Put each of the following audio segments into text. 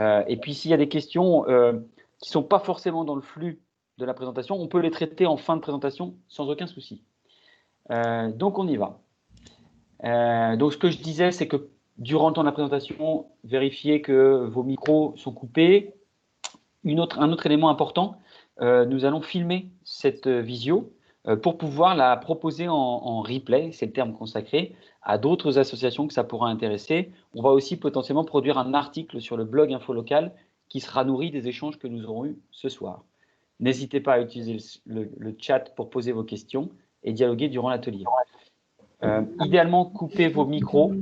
Et puis, s'il y a des questions qui ne sont pas forcément dans le flux de la présentation, on peut les traiter en fin de présentation sans aucun souci. Donc, on y va. Donc, ce que je disais, c'est que durant le temps de la présentation, vérifiez que vos micros sont coupés. Un autre élément important, nous allons filmer cette visio pour pouvoir la proposer en replay, c'est le terme consacré, à d'autres associations que ça pourra intéresser. On va aussi potentiellement produire un article sur le blog Infolocal qui sera nourri des échanges que nous aurons eus ce soir. N'hésitez pas à utiliser le chat pour poser vos questions et dialoguer durant l'atelier. Idéalement, coupez vos micros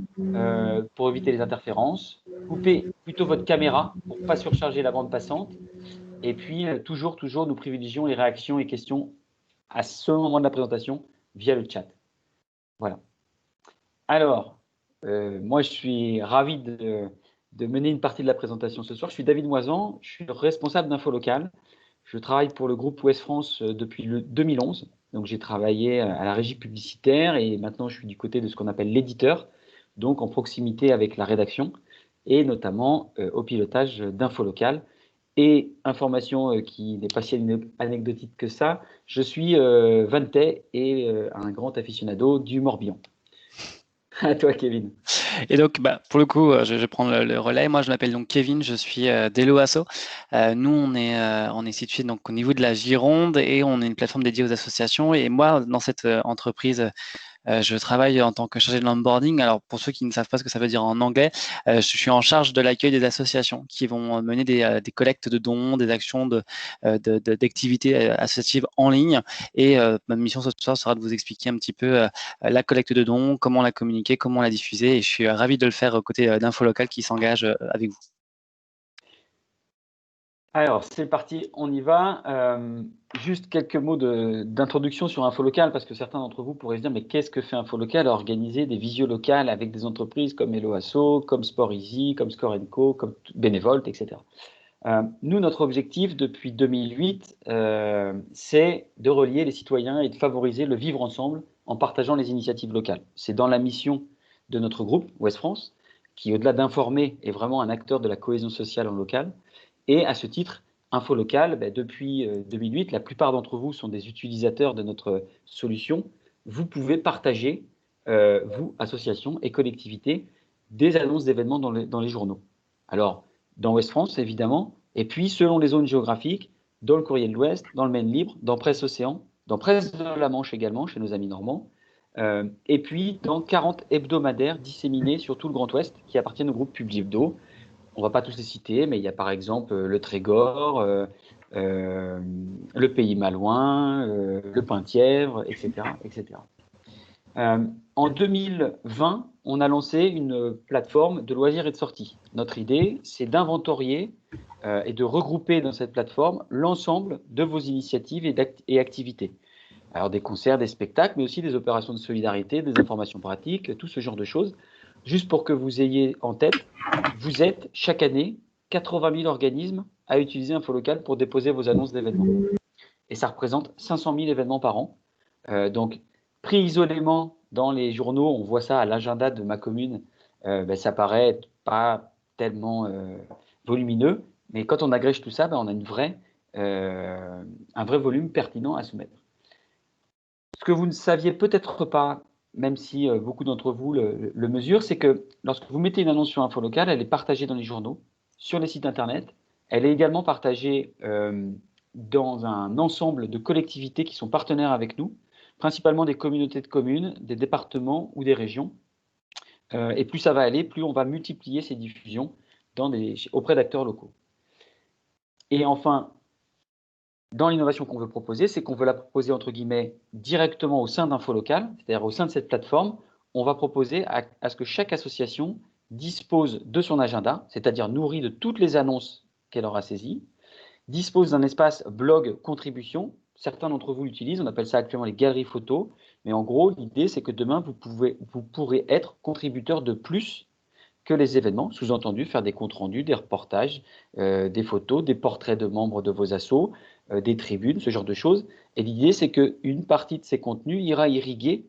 pour éviter les interférences. Coupez plutôt votre caméra pour ne pas surcharger la bande passante. Et puis, toujours, nous privilégions les réactions et questions à ce moment de la présentation via le chat. Voilà. Alors, moi, je suis ravi de mener une partie de la présentation ce soir. Je suis David Moisan, je suis responsable d'Infolocal. Je travaille pour le groupe Ouest France depuis 2011. Donc, j'ai travaillé à la régie publicitaire et maintenant, je suis du côté de ce qu'on appelle l'éditeur, donc en proximité avec la rédaction et notamment au pilotage d'Infolocal. Et information qui n'est pas si anecdotique que ça, je suis vantais et un grand aficionado du Morbihan. À toi, Kevin. Et donc, pour le coup, je vais prendre le relais. Moi, je m'appelle donc Kevin, je suis d'Hello Asso. Nous, on est situé donc au niveau de la Gironde et on est une plateforme dédiée aux associations. Et moi, dans cette entreprise, je travaille en tant que chargé de l'onboarding. Alors, pour ceux qui ne savent pas ce que ça veut dire en anglais, je suis en charge de l'accueil des associations qui vont mener des collectes de dons, des actions d'activités associatives en ligne. Et ma mission ce soir sera de vous expliquer un petit peu la collecte de dons, comment la communiquer, comment la diffuser. Et je suis ravi de le faire aux côtés d'Infolocal qui s'engage avec vous. Alors, c'est parti, on y va. Juste quelques mots d'introduction sur Infolocal, parce que certains d'entre vous pourraient se dire, mais qu'est-ce que fait Infolocal à organiser des visios locales avec des entreprises comme Hello Asso, comme Sport Easy, comme Score Co, comme Bénévolte, etc. Nous, notre objectif depuis 2008, c'est de relier les citoyens et de favoriser le vivre ensemble en partageant les initiatives locales. C'est dans la mission de notre groupe, Ouest France, qui, au-delà d'informer, est vraiment un acteur de la cohésion sociale en local. Et à ce titre, Infolocal, depuis 2008, la plupart d'entre vous sont des utilisateurs de notre solution. Vous pouvez partager, vous, associations et collectivités, des annonces d'événements dans les journaux. Alors, dans Ouest France, évidemment, et puis selon les zones géographiques, dans le Courrier de l'Ouest, dans le Maine Libre, dans Presse Océan, dans Presse de la Manche également, chez nos amis normands, et puis dans 40 hebdomadaires disséminés sur tout le Grand Ouest qui appartiennent au groupe Publihebdo. On ne va pas tous les citer, mais il y a par exemple le Trégor, le Pays Malouin, le Penthièvre, etc. etc. En 2020, on a lancé une plateforme de loisirs et de sorties. Notre idée, c'est d'inventorier et de regrouper dans cette plateforme l'ensemble de vos initiatives et activités. Alors des concerts, des spectacles, mais aussi des opérations de solidarité, des informations pratiques, tout ce genre de choses. Juste pour que vous ayez en tête, vous êtes chaque année 80 000 organismes à utiliser Infolocal pour déposer vos annonces d'événements. Et ça représente 500 000 événements par an. Donc, pris isolément dans les journaux, on voit ça à l'agenda de ma commune, ça paraît pas tellement volumineux, mais quand on agrège tout ça, on a un vrai volume pertinent à soumettre. Ce que vous ne saviez peut-être pas, même si beaucoup d'entre vous le mesurent, c'est que lorsque vous mettez une annonce sur Infolocal, elle est partagée dans les journaux, sur les sites internet. Elle est également partagée dans un ensemble de collectivités qui sont partenaires avec nous, principalement des communautés de communes, des départements ou des régions. Et plus ça va aller, plus on va multiplier ces diffusions auprès d'acteurs locaux. Et enfin, dans l'innovation qu'on veut proposer, c'est qu'on veut la proposer entre guillemets directement au sein d'Infolocal, c'est-à-dire au sein de cette plateforme. On va proposer à ce que chaque association dispose de son agenda, c'est-à-dire nourri de toutes les annonces qu'elle aura saisies, dispose d'un espace blog contribution. Certains d'entre vous l'utilisent, on appelle ça actuellement les galeries photos. Mais en gros, l'idée, c'est que demain, vous pourrez être contributeur de plus que les événements, sous-entendu faire des comptes rendus, des reportages, des photos, des portraits de membres de vos assos, des tribunes, ce genre de choses. Et l'idée, c'est qu'une partie de ces contenus ira irriguer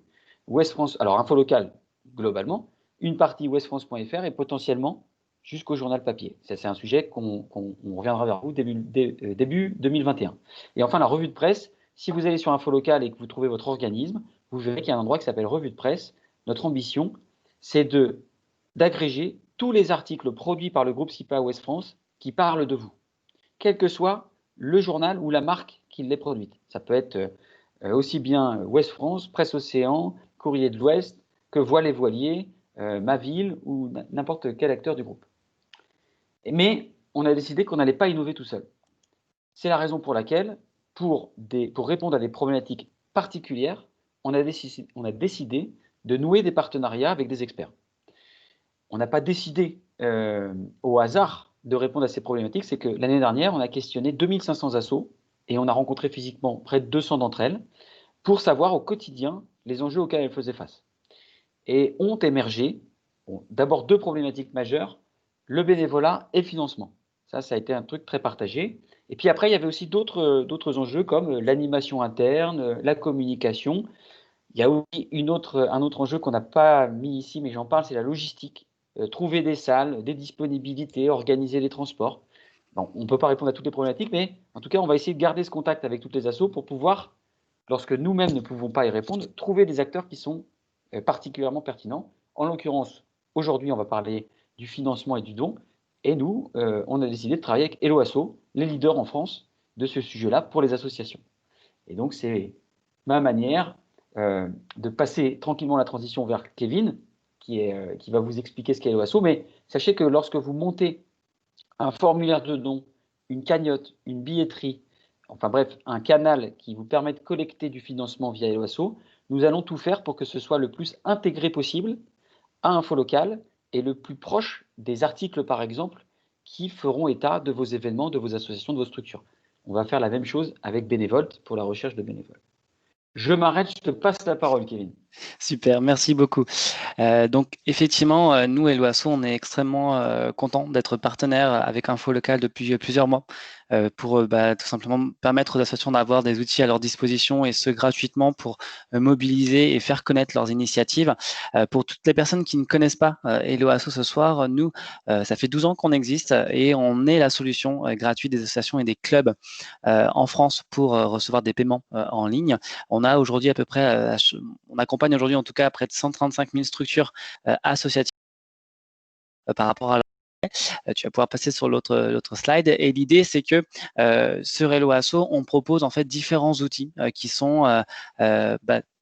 Ouest France, alors Infolocal globalement, une partie ouestfrance.fr et potentiellement jusqu'au journal papier. C'est un sujet qu'on reviendra vers vous début 2021. Et enfin, la revue de presse, si vous allez sur Info Local et que vous trouvez votre organisme, vous verrez qu'il y a un endroit qui s'appelle Revue de presse. Notre ambition, c'est d'agréger tous les articles produits par le groupe SIPA Ouest France qui parlent de vous, quel que soit le journal ou la marque qui l'ait produite. Ça peut être aussi bien Ouest France, Presse Océan, Courrier de l'Ouest, que Voiles et Voiliers, Ma Ville ou n'importe quel acteur du groupe. Mais on a décidé qu'on n'allait pas innover tout seul. C'est la raison pour laquelle, pour répondre à des problématiques particulières, on a décidé de nouer des partenariats avec des experts. On n'a pas décidé au hasard de répondre à ces problématiques, c'est que l'année dernière, on a questionné 2500 assos et on a rencontré physiquement près de 200 d'entre elles pour savoir au quotidien les enjeux auxquels elles faisaient face. Et ont émergé d'abord deux problématiques majeures, le bénévolat et le financement. Ça a été un truc très partagé. Et puis après, il y avait aussi d'autres enjeux comme l'animation interne, la communication. Il y a aussi un autre enjeu qu'on n'a pas mis ici, mais j'en parle, c'est la logistique. Trouver des salles, des disponibilités, organiser les transports. Bon, on ne peut pas répondre à toutes les problématiques, mais en tout cas, on va essayer de garder ce contact avec toutes les assos pour pouvoir, lorsque nous-mêmes ne pouvons pas y répondre, trouver des acteurs qui sont particulièrement pertinents. En l'occurrence, aujourd'hui, on va parler du financement et du don. Et nous, on a décidé de travailler avec Hello Asso, les leaders en France de ce sujet-là pour les associations. Et donc, c'est ma manière de passer tranquillement la transition vers Kevin, qui va vous expliquer ce qu'est Hello Asso. Mais sachez que lorsque vous montez un formulaire de don, une cagnotte, une billetterie, enfin bref, un canal qui vous permet de collecter du financement via Hello Asso, nous allons tout faire pour que ce soit le plus intégré possible à Info Local et le plus proche des articles, par exemple, qui feront état de vos événements, de vos associations, de vos structures. On va faire la même chose avec Bénévolte pour la recherche de bénévoles. Je m'arrête, je te passe la parole, Kevin. Super, merci beaucoup. Donc effectivement, nous, Hello Asso, on est extrêmement contents d'être partenaire avec Info Local depuis plusieurs mois pour tout simplement permettre aux associations d'avoir des outils à leur disposition et ce gratuitement pour mobiliser et faire connaître leurs initiatives. Pour toutes les personnes qui ne connaissent pas Hello Asso ce soir, nous, ça fait 12 ans qu'on existe et on est la solution gratuite des associations et des clubs en France pour recevoir des paiements en ligne. On a aujourd'hui à peu près, on accompagne aujourd'hui en tout cas près de 135 000 structures associatives par rapport à tu vas pouvoir passer sur l'autre slide. Et l'idée, c'est que sur Hello Asso, on propose en fait différents outils qui sont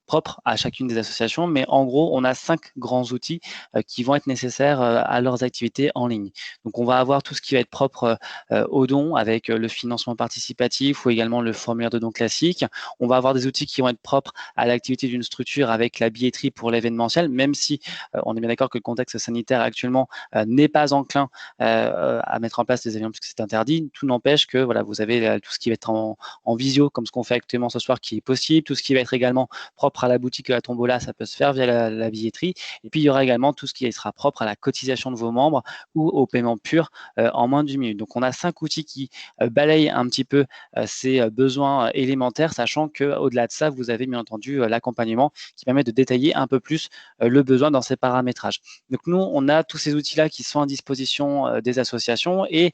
propres à chacune des associations, mais en gros, on a 5 grands outils qui vont être nécessaires à leurs activités en ligne. Donc, on va avoir tout ce qui va être propre aux dons avec le financement participatif ou également le formulaire de dons classique. On va avoir des outils qui vont être propres à l'activité d'une structure avec la billetterie pour l'événementiel, même si on est bien d'accord que le contexte sanitaire actuellement n'est pas enclin à mettre en place des événements puisque c'est interdit. Tout n'empêche que voilà, vous avez tout ce qui va être en visio, comme ce qu'on fait actuellement ce soir, qui est possible. Tout ce qui va être également propre à la boutique et à la tombola, ça peut se faire via la billetterie. Et puis, il y aura également tout ce qui sera propre à la cotisation de vos membres ou au paiement pur en moins d'une minute. Donc, on a 5 outils qui balayent un petit peu ces besoins élémentaires, sachant qu'au-delà de ça, vous avez bien entendu l'accompagnement qui permet de détailler un peu plus le besoin dans ces paramétrages. Donc, nous, on a tous ces outils-là qui sont à disposition des associations et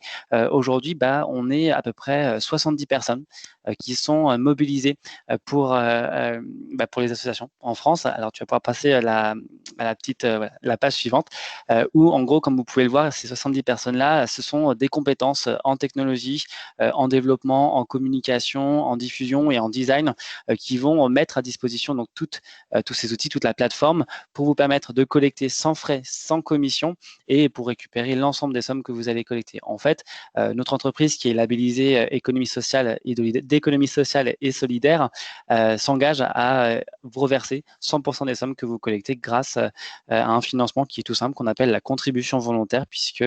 aujourd'hui, on est à peu près 70 personnes qui sont mobilisées pour les associations en France. Alors, tu vas pouvoir passer à la page suivante où, en gros, comme vous pouvez le voir, ces 70 personnes-là, ce sont des compétences en technologie, en développement, en communication, en diffusion et en design qui vont mettre à disposition donc tous ces outils, toute la plateforme pour vous permettre de collecter sans frais, sans commission et pour récupérer l'ensemble des sommes que vous avez collectées. En fait, notre entreprise qui est labellisée d'économie sociale et solidaire s'engage à vous reverser 100% des sommes que vous collectez grâce à un financement qui est tout simple, qu'on appelle la contribution volontaire, puisque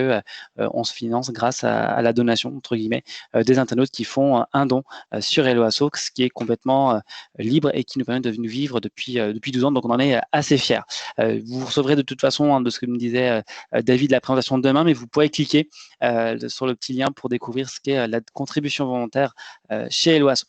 on se finance grâce à la donation, entre guillemets, des internautes qui font un don sur Hello Asso, ce qui est complètement libre et qui nous permet de vivre depuis 12 ans. Donc, on en est assez fiers. Vous recevrez de toute façon, de ce que me disait David, la présentation de demain, mais vous pourrez cliquer sur le petit lien pour découvrir ce qu'est la contribution volontaire chez Hello Asso.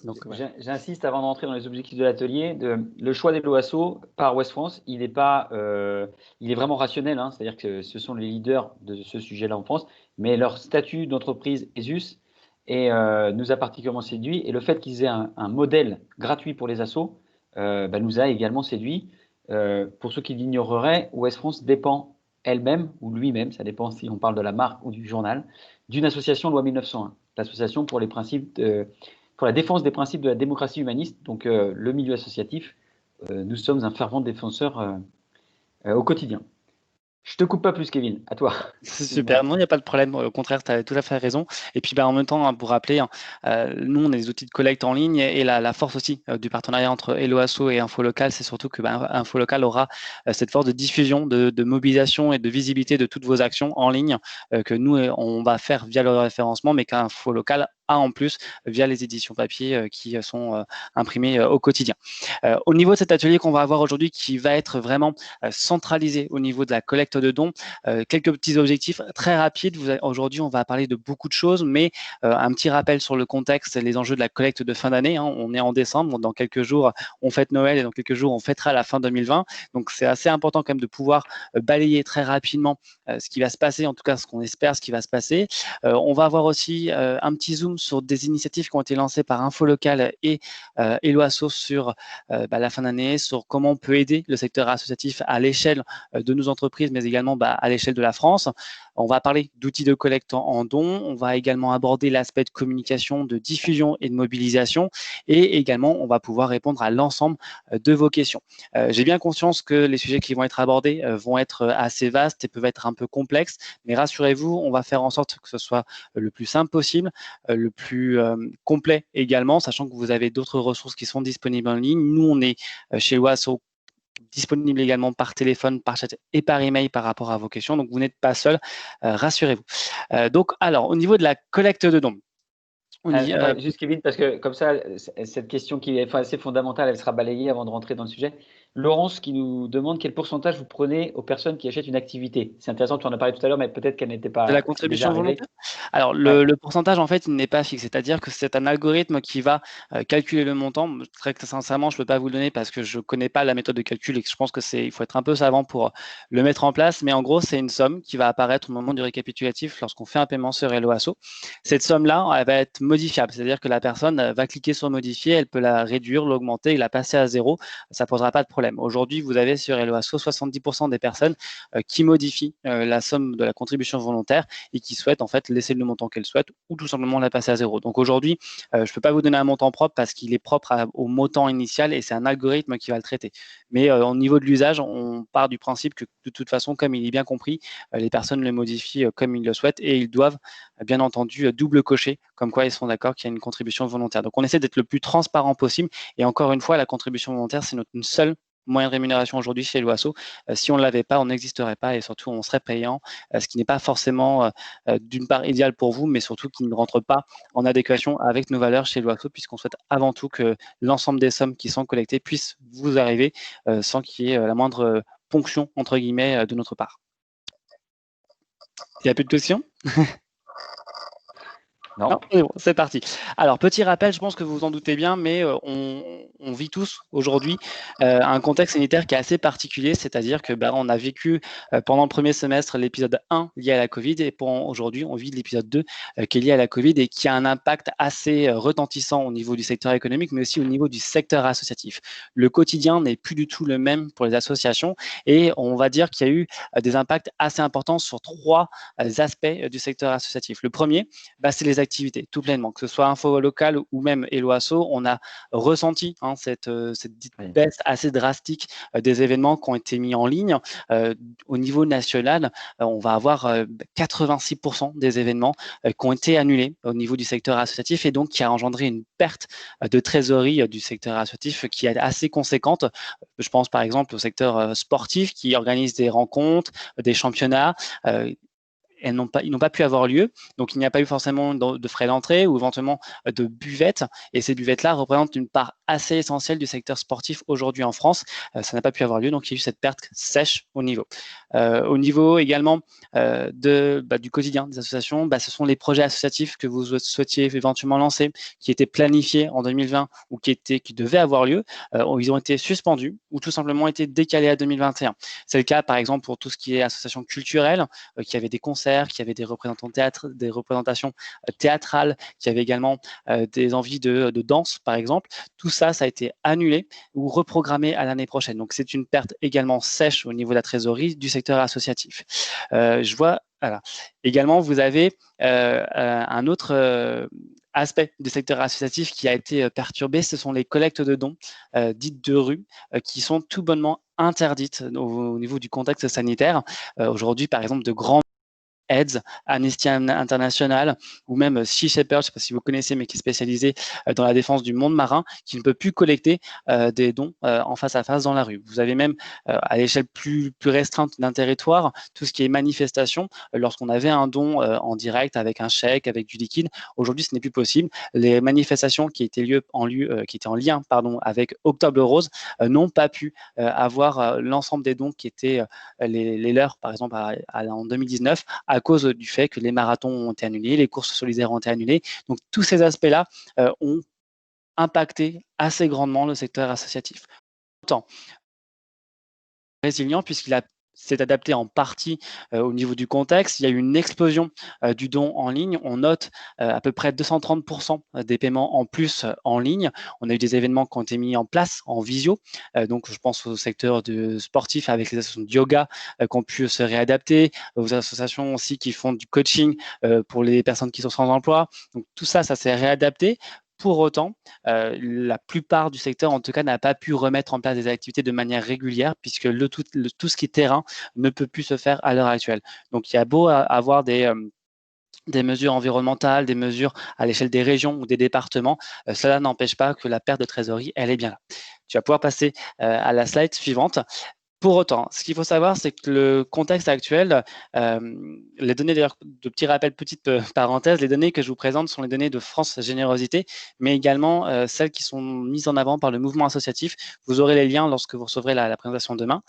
Donc, ouais. J'insiste avant d'entrer dans les objectifs de l'atelier. Le choix des LOASO par West France, il est vraiment rationnel. Hein, c'est-à-dire que ce sont les leaders de ce sujet-là en France, mais leur statut d'entreprise ESUS nous a particulièrement séduit. Et le fait qu'ils aient un modèle gratuit pour les assos nous a également séduit. Pour ceux qui l'ignoreraient, West France dépend elle-même ou lui-même, ça dépend si on parle de la marque ou du journal, d'une association loi 1901, l'association pour la défense des principes de la démocratie humaniste, donc le milieu associatif. Nous sommes un fervent défenseur au quotidien. Je te coupe pas plus, Kevin. À toi. C'est super. Non, il n'y a pas de problème. Au contraire, tu as tout à fait raison. Et puis, en même temps, pour rappeler, nous, on a des outils de collecte en ligne et la force aussi du partenariat entre Hello Asso et Info Local, c'est surtout que Info Local aura cette force de diffusion, de mobilisation et de visibilité de toutes vos actions en ligne que nous, on va faire via le référencement, mais qu'Info Local a en plus via les éditions papier qui sont imprimées au quotidien. Au niveau de cet atelier qu'on va avoir aujourd'hui, qui va être vraiment centralisé au niveau de la collecte de dons, quelques petits objectifs très rapides. Aujourd'hui, on va parler de beaucoup de choses, mais un petit rappel sur le contexte, les enjeux de la collecte de fin d'année. Hein. On est en décembre, dans quelques jours, on fête Noël et dans quelques jours, on fêtera la fin 2020. Donc, c'est assez important quand même de pouvoir balayer très rapidement ce qui va se passer, en tout cas ce qu'on espère, ce qui va se passer. On va avoir aussi un petit zoom sur des initiatives qui ont été lancées par Info Local et Hello Asso sur la fin d'année, sur comment on peut aider le secteur associatif à l'échelle de nos entreprises, mais également à l'échelle de la France. On va parler d'outils de collecte en dons. On va également aborder l'aspect de communication, de diffusion et de mobilisation. Et également, on va pouvoir répondre à l'ensemble de vos questions. J'ai bien conscience que les sujets qui vont être abordés vont être assez vastes et peuvent être un peu complexes. Mais rassurez-vous, on va faire en sorte que ce soit le plus simple possible, le plus complet également, sachant que vous avez d'autres ressources qui sont disponibles en ligne. Nous, on est chez Wasso disponible également par téléphone, par chat et par email par rapport à vos questions. Donc, vous n'êtes pas seul, rassurez-vous. Donc, alors, au niveau de la collecte de dons, juste Kevin, parce que comme ça, cette question qui est assez fondamentale, elle sera balayée avant de rentrer dans le sujet. Laurence qui nous demande quel pourcentage vous prenez aux personnes qui achètent une activité. C'est intéressant, tu en as parlé tout à l'heure, mais peut-être qu'elle n'était pas de la déjà contribution arrivée. volontaire. Alors, le pourcentage, en fait, il n'est pas fixe. C'est-à-dire que c'est un algorithme qui va calculer le montant. Très sincèrement, je ne peux pas vous le donner parce que je ne connais pas la méthode de calcul et que je pense il faut être un peu savant pour le mettre en place. Mais en gros, c'est une somme qui va apparaître au moment du récapitulatif lorsqu'on fait un paiement sur Hello Asso. Cette somme-là, elle va être modifiable. C'est-à-dire que la personne va cliquer sur modifier, elle peut la réduire, l'augmenter et la passer à zéro. Ça ne posera pas de problème. Aujourd'hui, vous avez sur Hello Asso 70% des personnes qui modifient la somme de la contribution volontaire et qui souhaitent en fait laisser le montant qu'elles souhaitent ou tout simplement la passer à zéro. Donc aujourd'hui, je ne peux pas vous donner un montant propre parce qu'il est propre au montant initial et c'est un algorithme qui va le traiter. Mais au niveau de l'usage, on part du principe que de toute façon, comme il est bien compris, les personnes le modifient comme ils le souhaitent et ils doivent bien entendu double cocher comme quoi ils sont d'accord qu'il y a une contribution volontaire. Donc on essaie d'être le plus transparent possible et encore une fois, la contribution volontaire, c'est notre seule moyen de rémunération aujourd'hui chez Hello Asso. Si on ne l'avait pas, on n'existerait pas et surtout on serait payant, ce qui n'est pas forcément d'une part idéal pour vous, mais surtout qui ne rentre pas en adéquation avec nos valeurs chez Hello Asso, puisqu'on souhaite avant tout que l'ensemble des sommes qui sont collectées puissent vous arriver sans qu'il y ait la moindre ponction entre guillemets de notre part. Il n'y a plus de questions? Non, c'est parti. Alors, petit rappel, je pense que vous vous en doutez bien, mais on vit tous aujourd'hui un contexte sanitaire qui est assez particulier, c'est-à-dire que on a vécu pendant le premier semestre l'épisode 1 lié à la Covid et aujourd'hui, on vit l'épisode 2 qui est lié à la Covid et qui a un impact assez retentissant au niveau du secteur économique, mais aussi au niveau du secteur associatif. Le quotidien n'est plus du tout le même pour les associations et on va dire qu'il y a eu des impacts assez importants sur trois aspects du secteur associatif. Le premier, c'est les activités, tout pleinement, que ce soit Info Local ou même Hello Asso, on a ressenti cette baisse assez drastique des événements qui ont été mis en ligne. Au niveau national, on va avoir 86% des événements qui ont été annulés au niveau du secteur associatif et donc qui a engendré une perte de trésorerie du secteur associatif qui est assez conséquente. Je pense par exemple au secteur sportif qui organise des rencontres, des championnats, ils n'ont pas pu avoir lieu. Donc, il n'y a pas eu forcément de frais d'entrée ou éventuellement de buvettes. Et ces buvettes-là représentent une part assez essentielle du secteur sportif aujourd'hui en France. Ça n'a pas pu avoir lieu, donc il y a eu cette perte sèche au niveau. Au niveau également du quotidien des associations, ce sont les projets associatifs que vous souhaitiez éventuellement lancer, qui étaient planifiés en 2020 ou qui devaient avoir lieu. Ils ont été suspendus ou tout simplement été décalés à 2021. C'est le cas, par exemple, pour tout ce qui est association culturelle, qui avait des concerts, qui avait des représentations théâtrales, qui avait également des envies de danse, par exemple. Tout ça, ça a été annulé ou reprogrammé à l'année prochaine. Donc, c'est une perte également sèche au niveau de la trésorerie du secteur associatif. Je vois, voilà. Également, vous avez un autre aspect du secteur associatif qui a été perturbé, ce sont les collectes de dons dites de rue, qui sont tout bonnement interdites au niveau du contexte sanitaire. Aujourd'hui, par exemple, de grands AIDS, Amnesty International ou même Sea Shepherd, je ne sais pas si vous connaissez, mais qui est spécialisé dans la défense du monde marin, qui ne peut plus collecter des dons en face à face dans la rue. Vous avez même à l'échelle plus restreinte d'un territoire, tout ce qui est manifestation, lorsqu'on avait un don en direct avec un chèque, avec du liquide. Aujourd'hui, ce n'est plus possible. Les manifestations qui étaient en lien avec Octobre Rose n'ont pas pu avoir l'ensemble des dons qui étaient les leurs, par exemple en 2019, à cause du fait que les marathons ont été annulés, les courses solidaires ont été annulées. Donc, tous ces aspects-là ont impacté assez grandement le secteur associatif. Autant résilient puisqu'il s'est adapté en partie au niveau du contexte. Il y a eu une explosion du don en ligne. On note à peu près 230% des paiements en plus en ligne. On a eu des événements qui ont été mis en place en visio. Donc, je pense au secteur sportif avec les associations de yoga qui ont pu se réadapter, aux associations aussi qui font du coaching pour les personnes qui sont sans emploi. Donc, tout ça, ça s'est réadapté. Pour autant, la plupart du secteur, en tout cas, n'a pas pu remettre en place des activités de manière régulière puisque tout ce qui est terrain ne peut plus se faire à l'heure actuelle. Donc, il y a beau avoir des mesures environnementales, des mesures à l'échelle des régions ou des départements, cela n'empêche pas que la perte de trésorerie, elle est bien là. Tu vas pouvoir passer à la slide suivante. Pour autant, ce qu'il faut savoir, c'est que le contexte actuel, les données, d'ailleurs, de petits rappels, petite parenthèse, les données que je vous présente sont les données de France Générosité, mais également celles qui sont mises en avant par le mouvement associatif. Vous aurez les liens lorsque vous recevrez la présentation demain.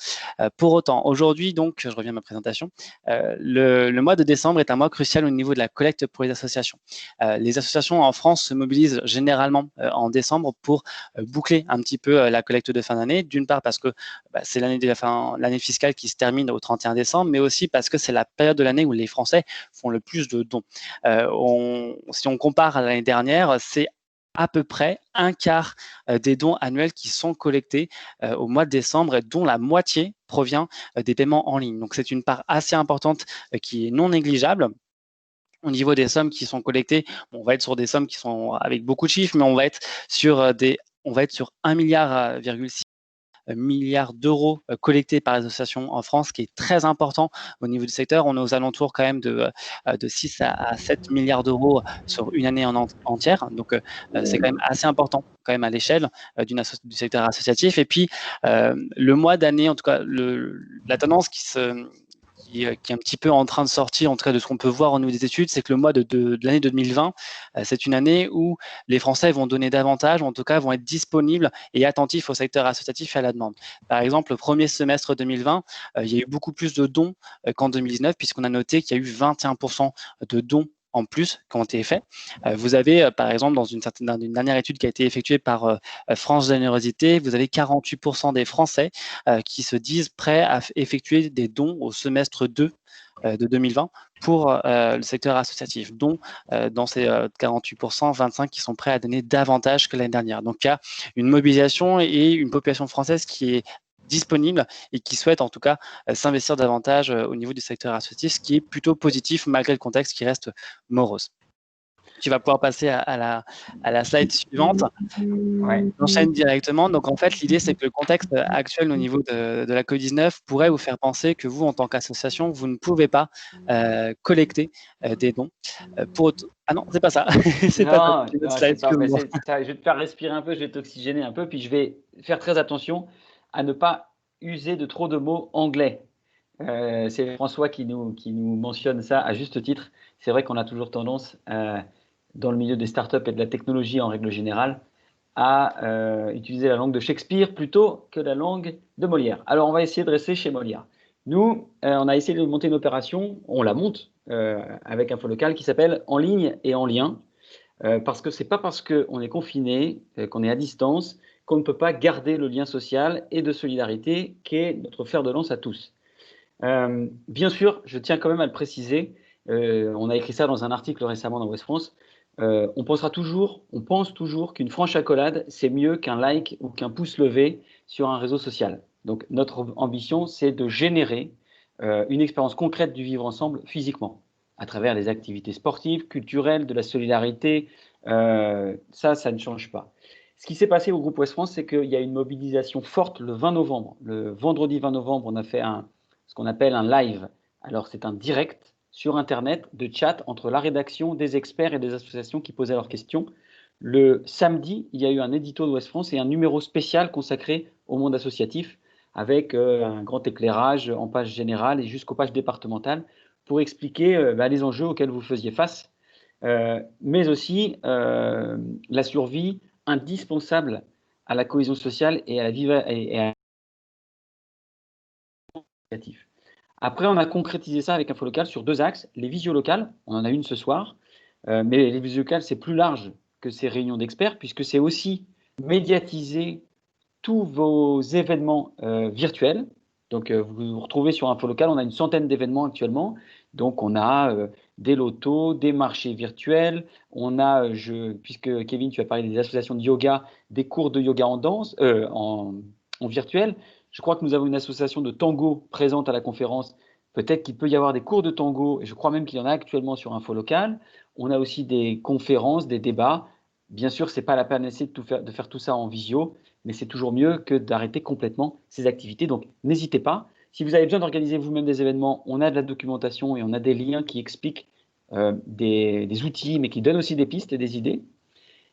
Pour autant, aujourd'hui, donc, je reviens à ma présentation, le mois de décembre est un mois crucial au niveau de la collecte pour les associations. Les associations en France se mobilisent généralement en décembre pour boucler un petit peu la collecte de fin d'année, d'une part parce que c'est l'année fiscale qui se termine au 31 décembre, mais aussi parce que c'est la période de l'année où les Français font le plus de dons. Si on compare à l'année dernière, c'est à peu près un quart des dons annuels qui sont collectés au mois de décembre, dont la moitié provient des paiements en ligne. Donc, c'est une part assez importante qui est non négligeable. Au niveau des sommes qui sont collectées, on va être sur des sommes qui sont avec beaucoup de chiffres, mais on va être sur 1,6 milliard d'euros collectés par les associations en France, qui est très important au niveau du secteur. On est aux alentours quand même de 6 à 7 milliards d'euros sur une année entière. Donc, c'est quand même assez important quand même à l'échelle du secteur associatif. Et puis, le mois d'année, en tout cas, la tendance qui est un petit peu en train de sortir, en tout cas de ce qu'on peut voir au niveau des études, c'est que le mois de l'année 2020, c'est une année où les Français vont donner davantage, ou en tout cas vont être disponibles et attentifs au secteur associatif et à la demande. Par exemple, le premier semestre 2020, il y a eu beaucoup plus de dons qu'en 2019, puisqu'on a noté qu'il y a eu 21% de dons en plus qui ont été faits. Vous avez, par exemple, dans une dernière étude qui a été effectuée par France Générosité, vous avez 48% des Français qui se disent prêts à effectuer des dons au semestre 2 de 2020 pour le secteur associatif, dont dans ces 48%, 25 qui sont prêts à donner davantage que l'année dernière. Donc, il y a une mobilisation et une population française qui est disponible et qui souhaite en tout cas s'investir davantage au niveau du secteur associatif, ce qui est plutôt positif malgré le contexte qui reste morose. Tu vas pouvoir passer à la slide suivante. Ouais. J'enchaîne directement. Donc, en fait, l'idée, c'est que le contexte actuel au niveau de la COVID-19 pourrait vous faire penser que vous, en tant qu'association, vous ne pouvez pas collecter des dons. Ah non, c'est pas ça. C'est pas ça. Non, C'est notre non, slide, c'est pas. Mais excuse-moi. je vais te faire respirer un peu, je vais t'oxygéner un peu, puis je vais faire très attention à ne pas user de trop de mots anglais. C'est François qui nous mentionne ça à juste titre. C'est vrai qu'on a toujours tendance, dans le milieu des startups et de la technologie en règle générale, à utiliser la langue de Shakespeare plutôt que la langue de Molière. Alors, on va essayer de rester chez Molière. Nous, on a essayé de monter une opération, on la monte avec Infolocal qui s'appelle En ligne et en lien, parce que c'est pas parce qu'on est confiné, qu'on est à distance, qu'on ne peut pas garder le lien social et de solidarité qui est notre fer de lance à tous. Bien sûr, je tiens quand même à le préciser, on a écrit ça dans un article récemment dans Ouest France, on pense toujours qu'une franche accolade, c'est mieux qu'un like ou qu'un pouce levé sur un réseau social. Donc notre ambition, c'est de générer une expérience concrète du vivre ensemble physiquement, à travers les activités sportives, culturelles, de la solidarité. Ça ne change pas. Ce qui s'est passé au groupe Ouest France, c'est qu'il y a une mobilisation forte le 20 novembre. Le vendredi 20 novembre, on a fait ce qu'on appelle un live. Alors c'est un direct sur Internet de chat entre la rédaction, des experts et des associations qui posaient leurs questions. Le samedi, il y a eu un édito d'Ouest France et un numéro spécial consacré au monde associatif avec un grand éclairage en page générale et jusqu'aux pages départementales pour expliquer les enjeux auxquels vous faisiez face, mais aussi la survie indispensable à la cohésion sociale et à la Après, on a concrétisé ça avec Infolocal sur 2 axes. Les visios locales, on en a une ce soir, mais les visios locales, c'est plus large que ces réunions d'experts, puisque c'est aussi médiatiser tous vos événements virtuels. Donc, vous vous retrouvez sur Infolocal, on a une centaine d'événements actuellement. Donc, on a des lotos, des marchés virtuels, on a, puisque Kevin, tu as parlé des associations de yoga, des cours de yoga en danse, en virtuel. Je crois que nous avons une association de tango présente à la conférence. Peut-être qu'il peut y avoir des cours de tango, et je crois même qu'il y en a actuellement sur Infolocal. On a aussi des conférences, des débats. Bien sûr, ce n'est pas la panacée de faire tout ça en visio, mais c'est toujours mieux que d'arrêter complètement ces activités. Donc, n'hésitez pas. Si vous avez besoin d'organiser vous-même des événements, on a de la documentation et on a des liens qui expliquent des outils, mais qui donnent aussi des pistes et des idées.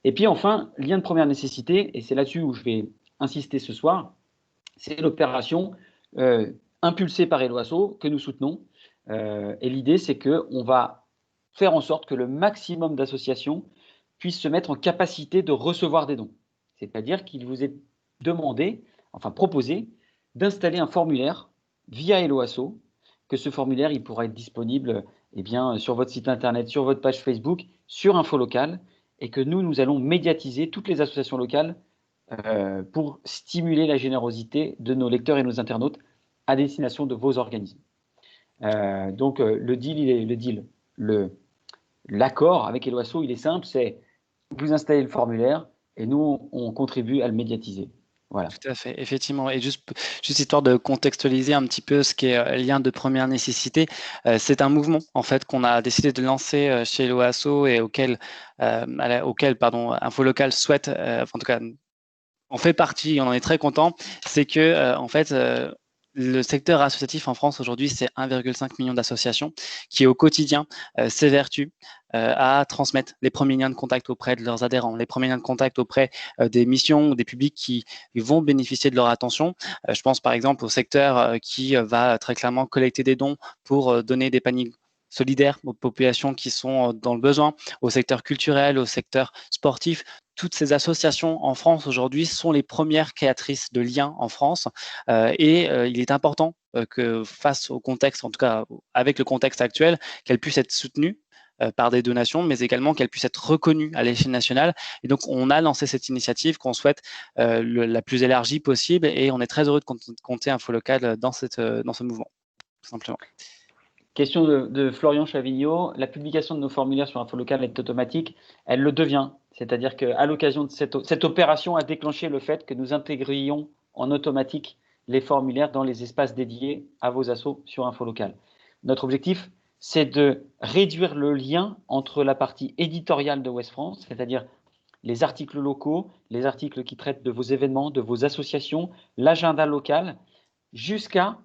Et puis enfin, lien de première nécessité, et c'est là-dessus où je vais insister ce soir, c'est l'opération impulsée par Eloasso que nous soutenons. Et l'idée, c'est qu'on va faire en sorte que le maximum d'associations puissent se mettre en capacité de recevoir des dons. C'est-à-dire qu'il vous est demandé, enfin proposé, d'installer un formulaire via Eloasso, que ce formulaire, il pourra être disponible sur votre site internet, sur votre page Facebook, sur Infolocal, et que nous allons médiatiser toutes les associations locales pour stimuler la générosité de nos lecteurs et nos internautes à destination de vos organismes. L'accord avec Eloasso, il est simple, c'est vous installez le formulaire et nous, on contribue à le médiatiser. Voilà. Tout à fait, effectivement. Et juste histoire de contextualiser un petit peu ce qui est lien de première nécessité, c'est un mouvement en fait qu'on a décidé de lancer chez Eloasso et auquel Infolocal souhaite, en tout cas, on fait partie, on en est très content. C'est que en fait, le secteur associatif en France aujourd'hui, c'est 1,5 million d'associations qui au quotidien s'évertuent à transmettre les premiers liens de contact auprès de leurs adhérents, les premiers liens de contact auprès des missions ou des publics qui vont bénéficier de leur attention. Je pense par exemple au secteur qui va très clairement collecter des dons pour donner des paniers solidaires aux populations qui sont dans le besoin, au secteur culturel, au secteur sportif. Toutes ces associations en France aujourd'hui sont les premières créatrices de liens en France il est important que face au contexte, en tout cas avec le contexte actuel, qu'elles puissent être soutenues par des donations, mais également qu'elles puissent être reconnues à l'échelle nationale. Et donc, on a lancé cette initiative qu'on souhaite la plus élargie possible et on est très heureux de compter Infolocal dans ce mouvement, tout simplement. Question de Florian Chavignot. La publication de nos formulaires sur Infolocal est automatique. Elle le devient. C'est-à-dire qu'à l'occasion de cette opération a déclenché le fait que nous intégrions en automatique les formulaires dans les espaces dédiés à vos assos sur Infolocal. Notre objectif, c'est de réduire le lien entre la partie éditoriale de Ouest France, c'est-à-dire les articles locaux, les articles qui traitent de vos événements, de vos associations, l'agenda local, jusqu'à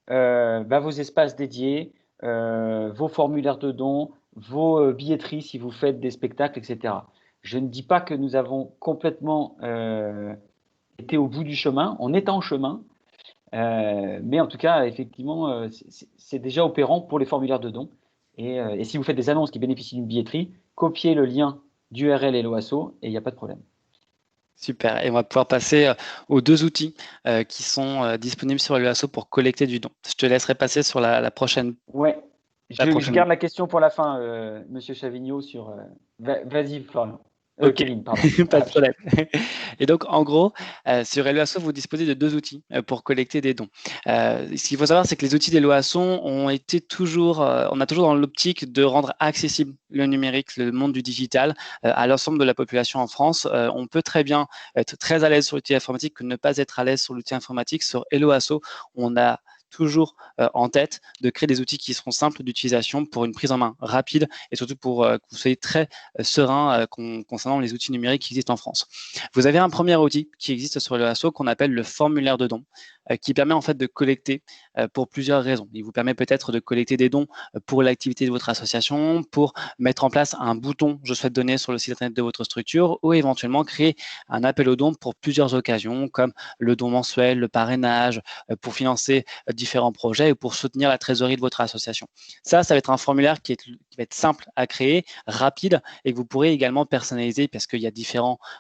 vos espaces dédiés, vos formulaires de dons, vos billetteries si vous faites des spectacles, etc. Je ne dis pas que nous avons complètement été au bout du chemin, on est en chemin, Mais en tout cas, effectivement, c'est déjà opérant pour les formulaires de dons. Et si vous faites des annonces qui bénéficient d'une billetterie, copiez le lien d'URL Hello Asso et il n'y a pas de problème. Super. Et on va pouvoir passer aux deux outils qui sont disponibles sur Hello Asso pour collecter du don. Je te laisserai passer sur la prochaine. Ouais, je garde la question pour la fin, Monsieur Chavignot, sur. Vas-y, Florian. Ok, Kevin, pardon. pas de problème. Et donc, en gros, sur Helloasso, vous disposez de deux outils pour collecter des dons. Ce qu'il faut savoir, c'est que les outils d'Helloasso ont été toujours, on a toujours dans l'optique de rendre accessible le numérique, le monde du digital, à l'ensemble de la population en France. On peut très bien être très à l'aise sur l'outil informatique que ne pas être à l'aise sur l'outil informatique. Sur Helloasso, on a toujours en tête de créer des outils qui seront simples d'utilisation pour une prise en main rapide et surtout pour que vous soyez très serein concernant les outils numériques qui existent en France. Vous avez un premier outil qui existe sur le Asso qu'on appelle le formulaire de dons, qui permet en fait de collecter pour plusieurs raisons. Il vous permet peut-être de collecter des dons pour l'activité de votre association, pour mettre en place un bouton je souhaite donner sur le site internet de votre structure ou éventuellement créer un appel aux dons pour plusieurs occasions comme le don mensuel, le parrainage, pour financer différents projets ou pour soutenir la trésorerie de votre association. Ça va être un formulaire qui va être simple à créer, rapide et que vous pourrez également personnaliser parce qu'il y a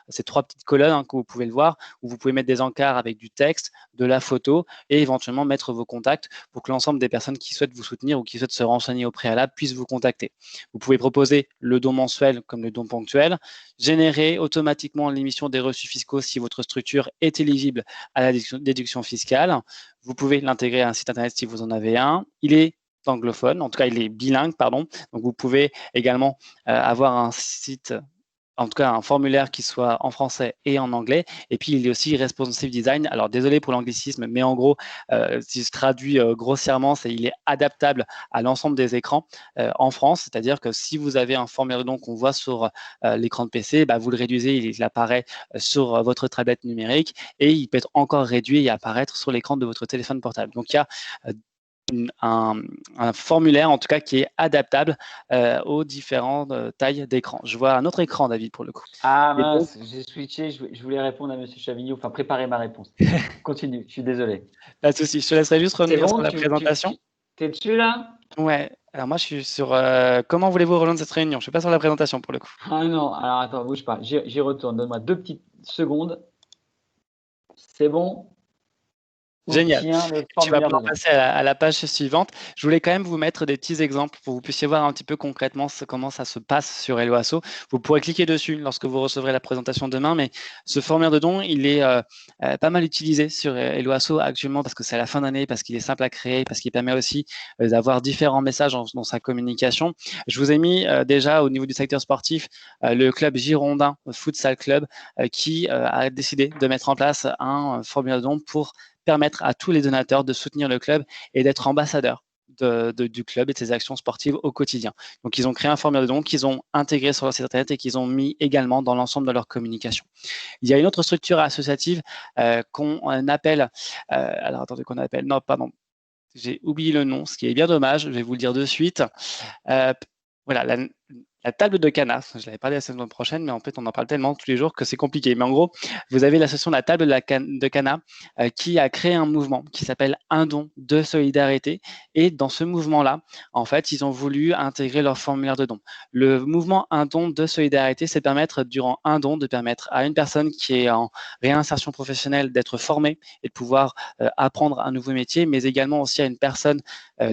ces trois petites colonnes que vous pouvez le voir où vous pouvez mettre des encarts avec du texte, de la photo et éventuellement mettre vos contacts pour que l'ensemble des personnes qui souhaitent vous soutenir ou qui souhaitent se renseigner au préalable puissent vous contacter. Vous pouvez proposer le don mensuel comme le don ponctuel, générer automatiquement l'émission des reçus fiscaux si votre structure est éligible à la déduction fiscale. Vous pouvez l'intégrer à un site internet si vous en avez un. Il est anglophone, en tout cas il est bilingue, pardon. Donc vous pouvez également avoir un site, en tout cas un formulaire qui soit en français et en anglais. Et puis il est aussi responsive design. Alors désolé pour l'anglicisme, mais en gros, si je traduis grossièrement, il est adaptable à l'ensemble des écrans en France. C'est-à-dire que si vous avez un formulaire donc qu'on voit sur l'écran de PC, vous le réduisez, il apparaît sur votre tablette numérique et il peut être encore réduit et apparaître sur l'écran de votre téléphone portable. Donc il y a un formulaire en tout cas qui est adaptable aux différentes tailles d'écran. Je vois un autre écran, David, pour le coup. Ah mince, j'ai switché, je voulais répondre à Monsieur Chavignot, enfin préparer ma réponse. Continue, je suis désolé. Pas de souci, je te laisserai juste revenir bon, sur la présentation. T'es dessus là? Ouais, alors moi je suis sur comment voulez-vous rejoindre cette réunion? Je ne suis pas sur la présentation pour le coup. Ah non, alors attends, bouge pas, j'y retourne, donne-moi 2 petites secondes. C'est bon? Génial. Tu vas pouvoir passer à la page suivante. Je voulais quand même vous mettre des petits exemples pour que vous puissiez voir un petit peu concrètement comment ça se passe sur Hello Asso. Vous pourrez cliquer dessus lorsque vous recevrez la présentation demain, mais ce formulaire de don, il est pas mal utilisé sur Hello Asso actuellement parce que c'est à la fin d'année, parce qu'il est simple à créer, parce qu'il permet aussi d'avoir différents messages dans sa communication. Je vous ai mis déjà au niveau du secteur sportif le club Girondin Futsal Club qui a décidé de mettre en place un formulaire de don pour permettre à tous les donateurs de soutenir le club et d'être ambassadeurs du club et de ses actions sportives au quotidien. Donc, ils ont créé un formulaire de don qu'ils ont intégré sur leur site internet et qu'ils ont mis également dans l'ensemble de leur communication. Il y a une autre structure associative qu'on appelle, alors attendez qu'on appelle, non, pardon, j'ai oublié le nom, ce qui est bien dommage, je vais vous le dire de suite. Voilà, la table de Cana, je l'avais parlé la semaine prochaine, mais en fait, on en parle tellement tous les jours que c'est compliqué. Mais en gros, vous avez l'association de la table de Cana qui a créé un mouvement qui s'appelle Un don de solidarité. Et dans ce mouvement-là, en fait, ils ont voulu intégrer leur formulaire de don. Le mouvement Un don de solidarité, c'est permettre, durant un don, de permettre à une personne qui est en réinsertion professionnelle d'être formée et de pouvoir apprendre un nouveau métier, mais également aussi à une personne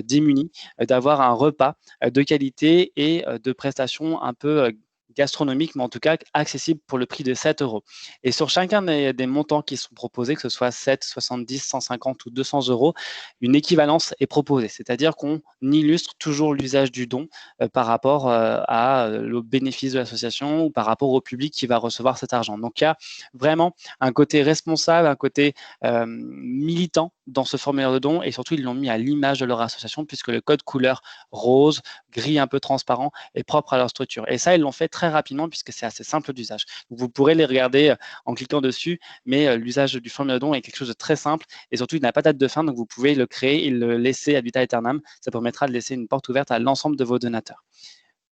démunie d'avoir un repas de qualité et de prestations un peu gastronomique, mais en tout cas accessible pour le prix de 7 €. Et sur chacun des montants qui sont proposés, que ce soit 7, 70, 150 ou 200 €, une équivalence est proposée, c'est-à-dire qu'on illustre toujours l'usage du don par rapport au bénéfice de l'association ou par rapport au public qui va recevoir cet argent. Donc, il y a vraiment un côté responsable, un côté militant dans ce formulaire de don et surtout, ils l'ont mis à l'image de leur association puisque le code couleur rose, gris un peu transparent est propre à leur structure. Et ça, ils l'ont fait très rapidement puisque c'est assez simple d'usage. Vous pourrez les regarder en cliquant dessus, mais l'usage du formulaire de don est quelque chose de très simple et surtout, il n'a pas de date de fin, donc vous pouvez le créer et le laisser ad vitam aeternam. Ça permettra de laisser une porte ouverte à l'ensemble de vos donateurs.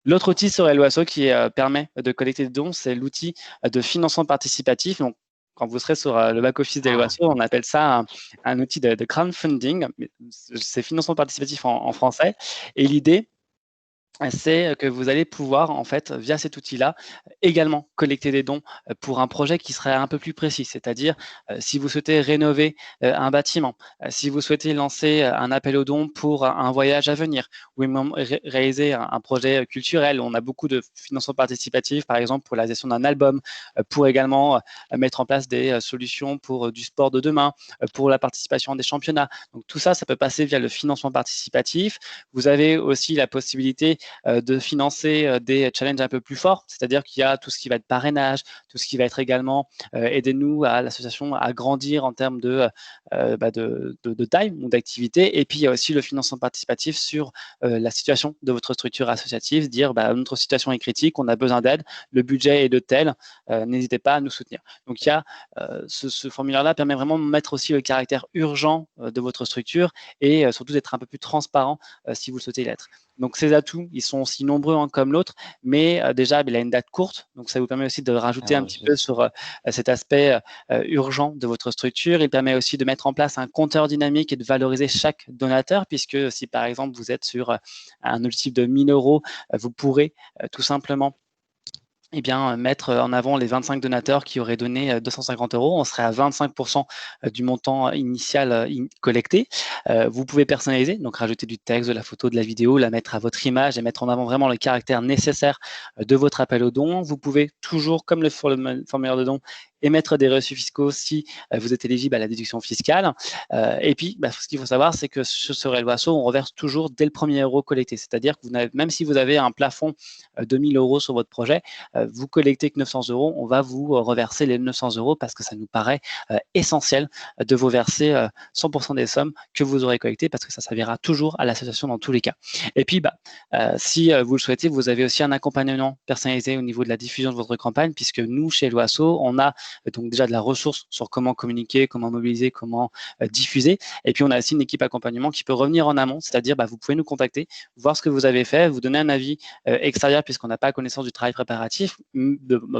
L'autre outil sur Hello Asso qui permet de collecter des dons, c'est l'outil de financement participatif. Donc, quand vous serez sur le back-office d'Hello Asso, on appelle ça un outil de crowdfunding. C'est financement participatif en français. Et l'idée, c'est que vous allez pouvoir, en fait, via cet outil-là, également collecter des dons pour un projet qui serait un peu plus précis. C'est-à-dire, si vous souhaitez rénover un bâtiment, si vous souhaitez lancer un appel aux dons pour un voyage à venir, ou même réaliser un projet culturel. On a beaucoup de financement participatif, par exemple, pour la gestion d'un album, pour également mettre en place des solutions pour du sport de demain, pour la participation à des championnats. Donc, tout ça, ça peut passer via le financement participatif. Vous avez aussi la possibilité de financer des challenges un peu plus forts, c'est-à-dire qu'il y a tout ce qui va être parrainage, tout ce qui va être également aidez-nous à l'association à grandir en termes de taille ou d'activité. Et puis, il y a aussi le financement participatif sur la situation de votre structure associative, dire notre situation est critique, on a besoin d'aide, le budget est de tel, n'hésitez pas à nous soutenir. Donc, il y a ce formulaire-là permet vraiment de mettre aussi le caractère urgent de votre structure et surtout d'être un peu plus transparent si vous le souhaitez l'être. Donc, ces atouts, ils sont aussi nombreux comme l'autre, mais déjà, il a une date courte. Donc, ça vous permet aussi de rajouter un petit peu sur cet aspect urgent de votre structure. Il permet aussi de mettre en place un compteur dynamique et de valoriser chaque donateur, puisque si, par exemple, vous êtes sur un objectif de 1 000 €, vous pourrez tout simplement mettre en avant les 25 donateurs qui auraient donné 250 €. On serait à 25% du montant initial collecté. Vous pouvez personnaliser, donc rajouter du texte, de la photo, de la vidéo, la mettre à votre image et mettre en avant vraiment le caractère nécessaire de votre appel aux dons. Vous pouvez toujours, comme le formulaire de don, émettre des reçus fiscaux si vous êtes éligible à la déduction fiscale. Et puis, ce qu'il faut savoir, c'est que sur Hello Asso, on reverse toujours dès le premier euro collecté. C'est-à-dire que même si vous avez un plafond de 1 000 € sur votre projet, vous collectez que 900 €, on va vous reverser les 900 € parce que ça nous paraît essentiel de vous verser 100% des sommes que vous aurez collectées parce que ça servira toujours à l'association dans tous les cas. Et puis, si vous le souhaitez, vous avez aussi un accompagnement personnalisé au niveau de la diffusion de votre campagne puisque nous, chez Hello Asso, on a donc déjà de la ressource sur comment communiquer, comment mobiliser, comment diffuser. Et puis, on a aussi une équipe accompagnement qui peut revenir en amont, c'est-à-dire vous pouvez nous contacter, voir ce que vous avez fait, vous donner un avis extérieur puisqu'on n'a pas connaissance du travail préparatif,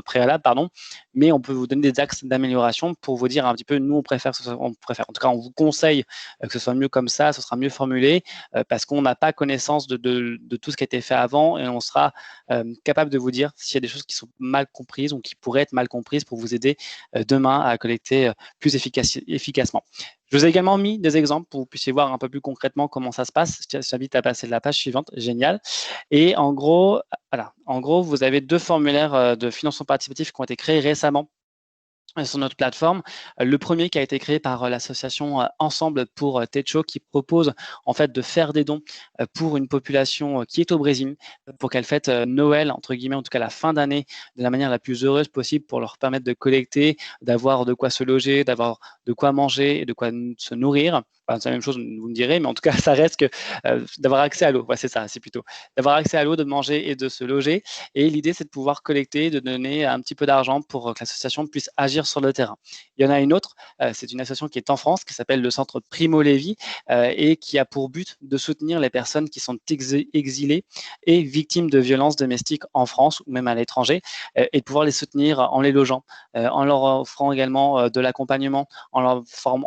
préalable, mais on peut vous donner des axes d'amélioration pour vous dire un petit peu, nous, on préfère, en tout cas, on vous conseille que ce soit mieux comme ça, ce sera mieux formulé parce qu'on n'a pas connaissance de tout ce qui a été fait avant et on sera capable de vous dire s'il y a des choses qui sont mal comprises ou qui pourraient être mal comprises pour vous aider demain à collecter plus efficacement. Je vous ai également mis des exemples pour que vous puissiez voir un peu plus concrètement comment ça se passe. Je t'invite à passer de la page suivante. Génial. Et en gros, vous avez 2 formulaires de financement participatif qui ont été créés récemment sur notre plateforme. Le premier qui a été créé par l'association Ensemble pour Techo qui propose en fait de faire des dons pour une population qui est au Brésil pour qu'elle fête Noël, entre guillemets, en tout cas la fin d'année, de la manière la plus heureuse possible pour leur permettre de collecter, d'avoir de quoi se loger, d'avoir de quoi manger et de quoi se nourrir. Enfin, c'est la même chose, vous me direz, mais en tout cas, ça reste que d'avoir accès à l'eau. Ouais, c'est ça, c'est plutôt d'avoir accès à l'eau, de manger et de se loger. Et l'idée, c'est de pouvoir collecter, de donner un petit peu d'argent pour que l'association puisse agir sur le terrain. Il y en a une autre, c'est une association qui est en France, qui s'appelle le Centre Primo Levi et qui a pour but de soutenir les personnes qui sont exilées et victimes de violences domestiques en France ou même à l'étranger et de pouvoir les soutenir en les logeant, en leur offrant également de l'accompagnement, en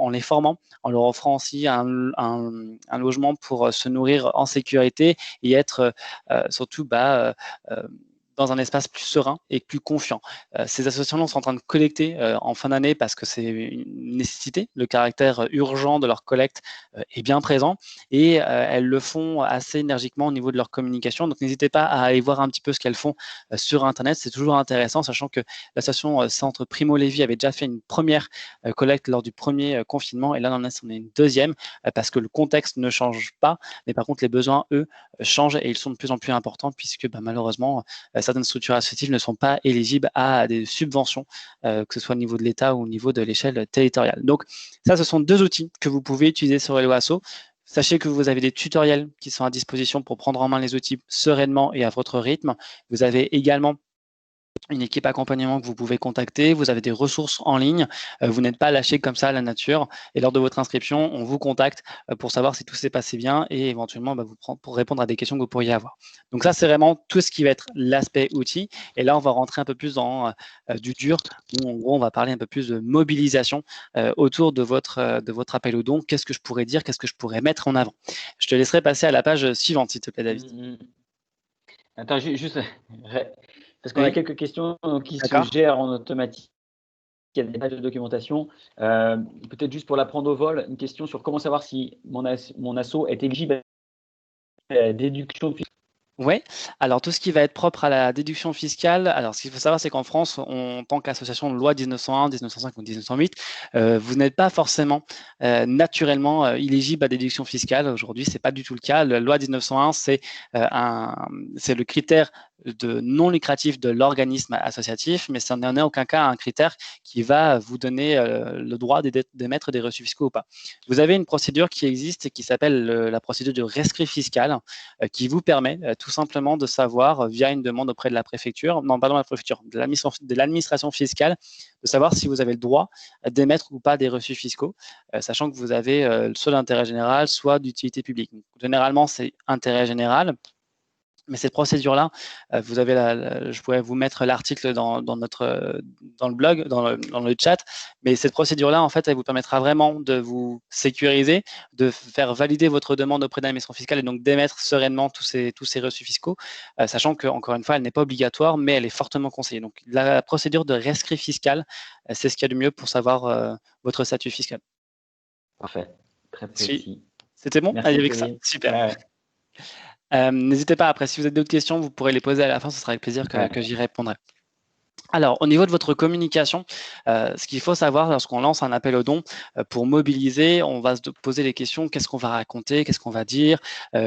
les formant, en leur offrant aussi un logement pour se nourrir en sécurité et être surtout dans un espace plus serein et plus confiant. Ces associations-là sont en train de collecter en fin d'année parce que c'est une nécessité. Le caractère urgent de leur collecte est bien présent et elles le font assez énergiquement au niveau de leur communication. Donc, n'hésitez pas à aller voir un petit peu ce qu'elles font sur Internet. C'est toujours intéressant, sachant que l'association Centre Primo Levi avait déjà fait une première collecte lors du premier confinement et là, on est une deuxième parce que le contexte ne change pas, mais par contre, les besoins, eux, changent et ils sont de plus en plus importants puisque malheureusement, certaines structures associatives ne sont pas éligibles à des subventions, que ce soit au niveau de l'État ou au niveau de l'échelle territoriale. Donc, ça, ce sont 2 outils que vous pouvez utiliser sur Hello Asso. Sachez que vous avez des tutoriels qui sont à disposition pour prendre en main les outils sereinement et à votre rythme. Vous avez également une équipe accompagnement que vous pouvez contacter, vous avez des ressources en ligne, vous n'êtes pas lâché comme ça à la nature et lors de votre inscription, on vous contacte pour savoir si tout s'est passé bien et éventuellement vous prendre pour répondre à des questions que vous pourriez avoir. Donc ça, c'est vraiment tout ce qui va être l'aspect outil et là, on va rentrer un peu plus dans du dur où en gros, on va parler un peu plus de mobilisation autour de votre appel aux dons. Qu'est-ce que je pourrais dire? Qu'est-ce que je pourrais mettre en avant? Je te laisserai passer à la page suivante, s'il te plaît, David. Attends, juste, parce qu'on a Oui, quelques questions qui se d'accord. gèrent en automatique. Il y a des pages de documentation. Peut-être juste pour la prendre au vol, une question sur comment savoir si mon asso est éligible à la déduction. Oui, alors tout ce qui va être propre à la déduction fiscale, alors ce qu'il faut savoir, c'est qu'en France, en tant qu'association de loi 1901, 1905 ou 1908, vous n'êtes pas forcément naturellement éligible à déduction fiscale. Aujourd'hui, c'est pas du tout le cas. La loi 1901, c'est le critère de non lucratif de l'organisme associatif, mais ça n'en est aucun cas un critère qui va vous donner le droit d'émettre des reçus fiscaux ou pas. Vous avez une procédure qui existe et qui s'appelle la procédure de rescrit fiscal qui vous permet tout simplement de savoir, via une demande auprès de la préfecture, non, pardon, la préfecture, de l'administration fiscale, de savoir si vous avez le droit d'émettre ou pas des reçus fiscaux, sachant que vous avez soit d'intérêt général, soit d'utilité publique. Donc, généralement, c'est intérêt général. Mais cette procédure-là, vous avez je pourrais vous mettre l'article dans le blog, dans le chat. Mais cette procédure-là, en fait, elle vous permettra vraiment de vous sécuriser, de faire valider votre demande auprès de l'administration fiscale et donc d'émettre sereinement tous ces reçus fiscaux, sachant qu'encore une fois, elle n'est pas obligatoire, mais elle est fortement conseillée. Donc, la procédure de rescrit fiscal, c'est ce qu'il y a de mieux pour savoir votre statut fiscal. Parfait, très Si. précis. C'était bon? Allez, Merci avec ça. Kevin. Super. Ouais. N'hésitez pas, après, si vous avez d'autres questions, vous pourrez les poser à la fin, ce sera avec plaisir Ouais. que j'y répondrai. Alors, au niveau de votre communication, ce qu'il faut savoir lorsqu'on lance un appel aux dons, pour mobiliser, on va se poser les questions, qu'est-ce qu'on va raconter, qu'est-ce qu'on va dire,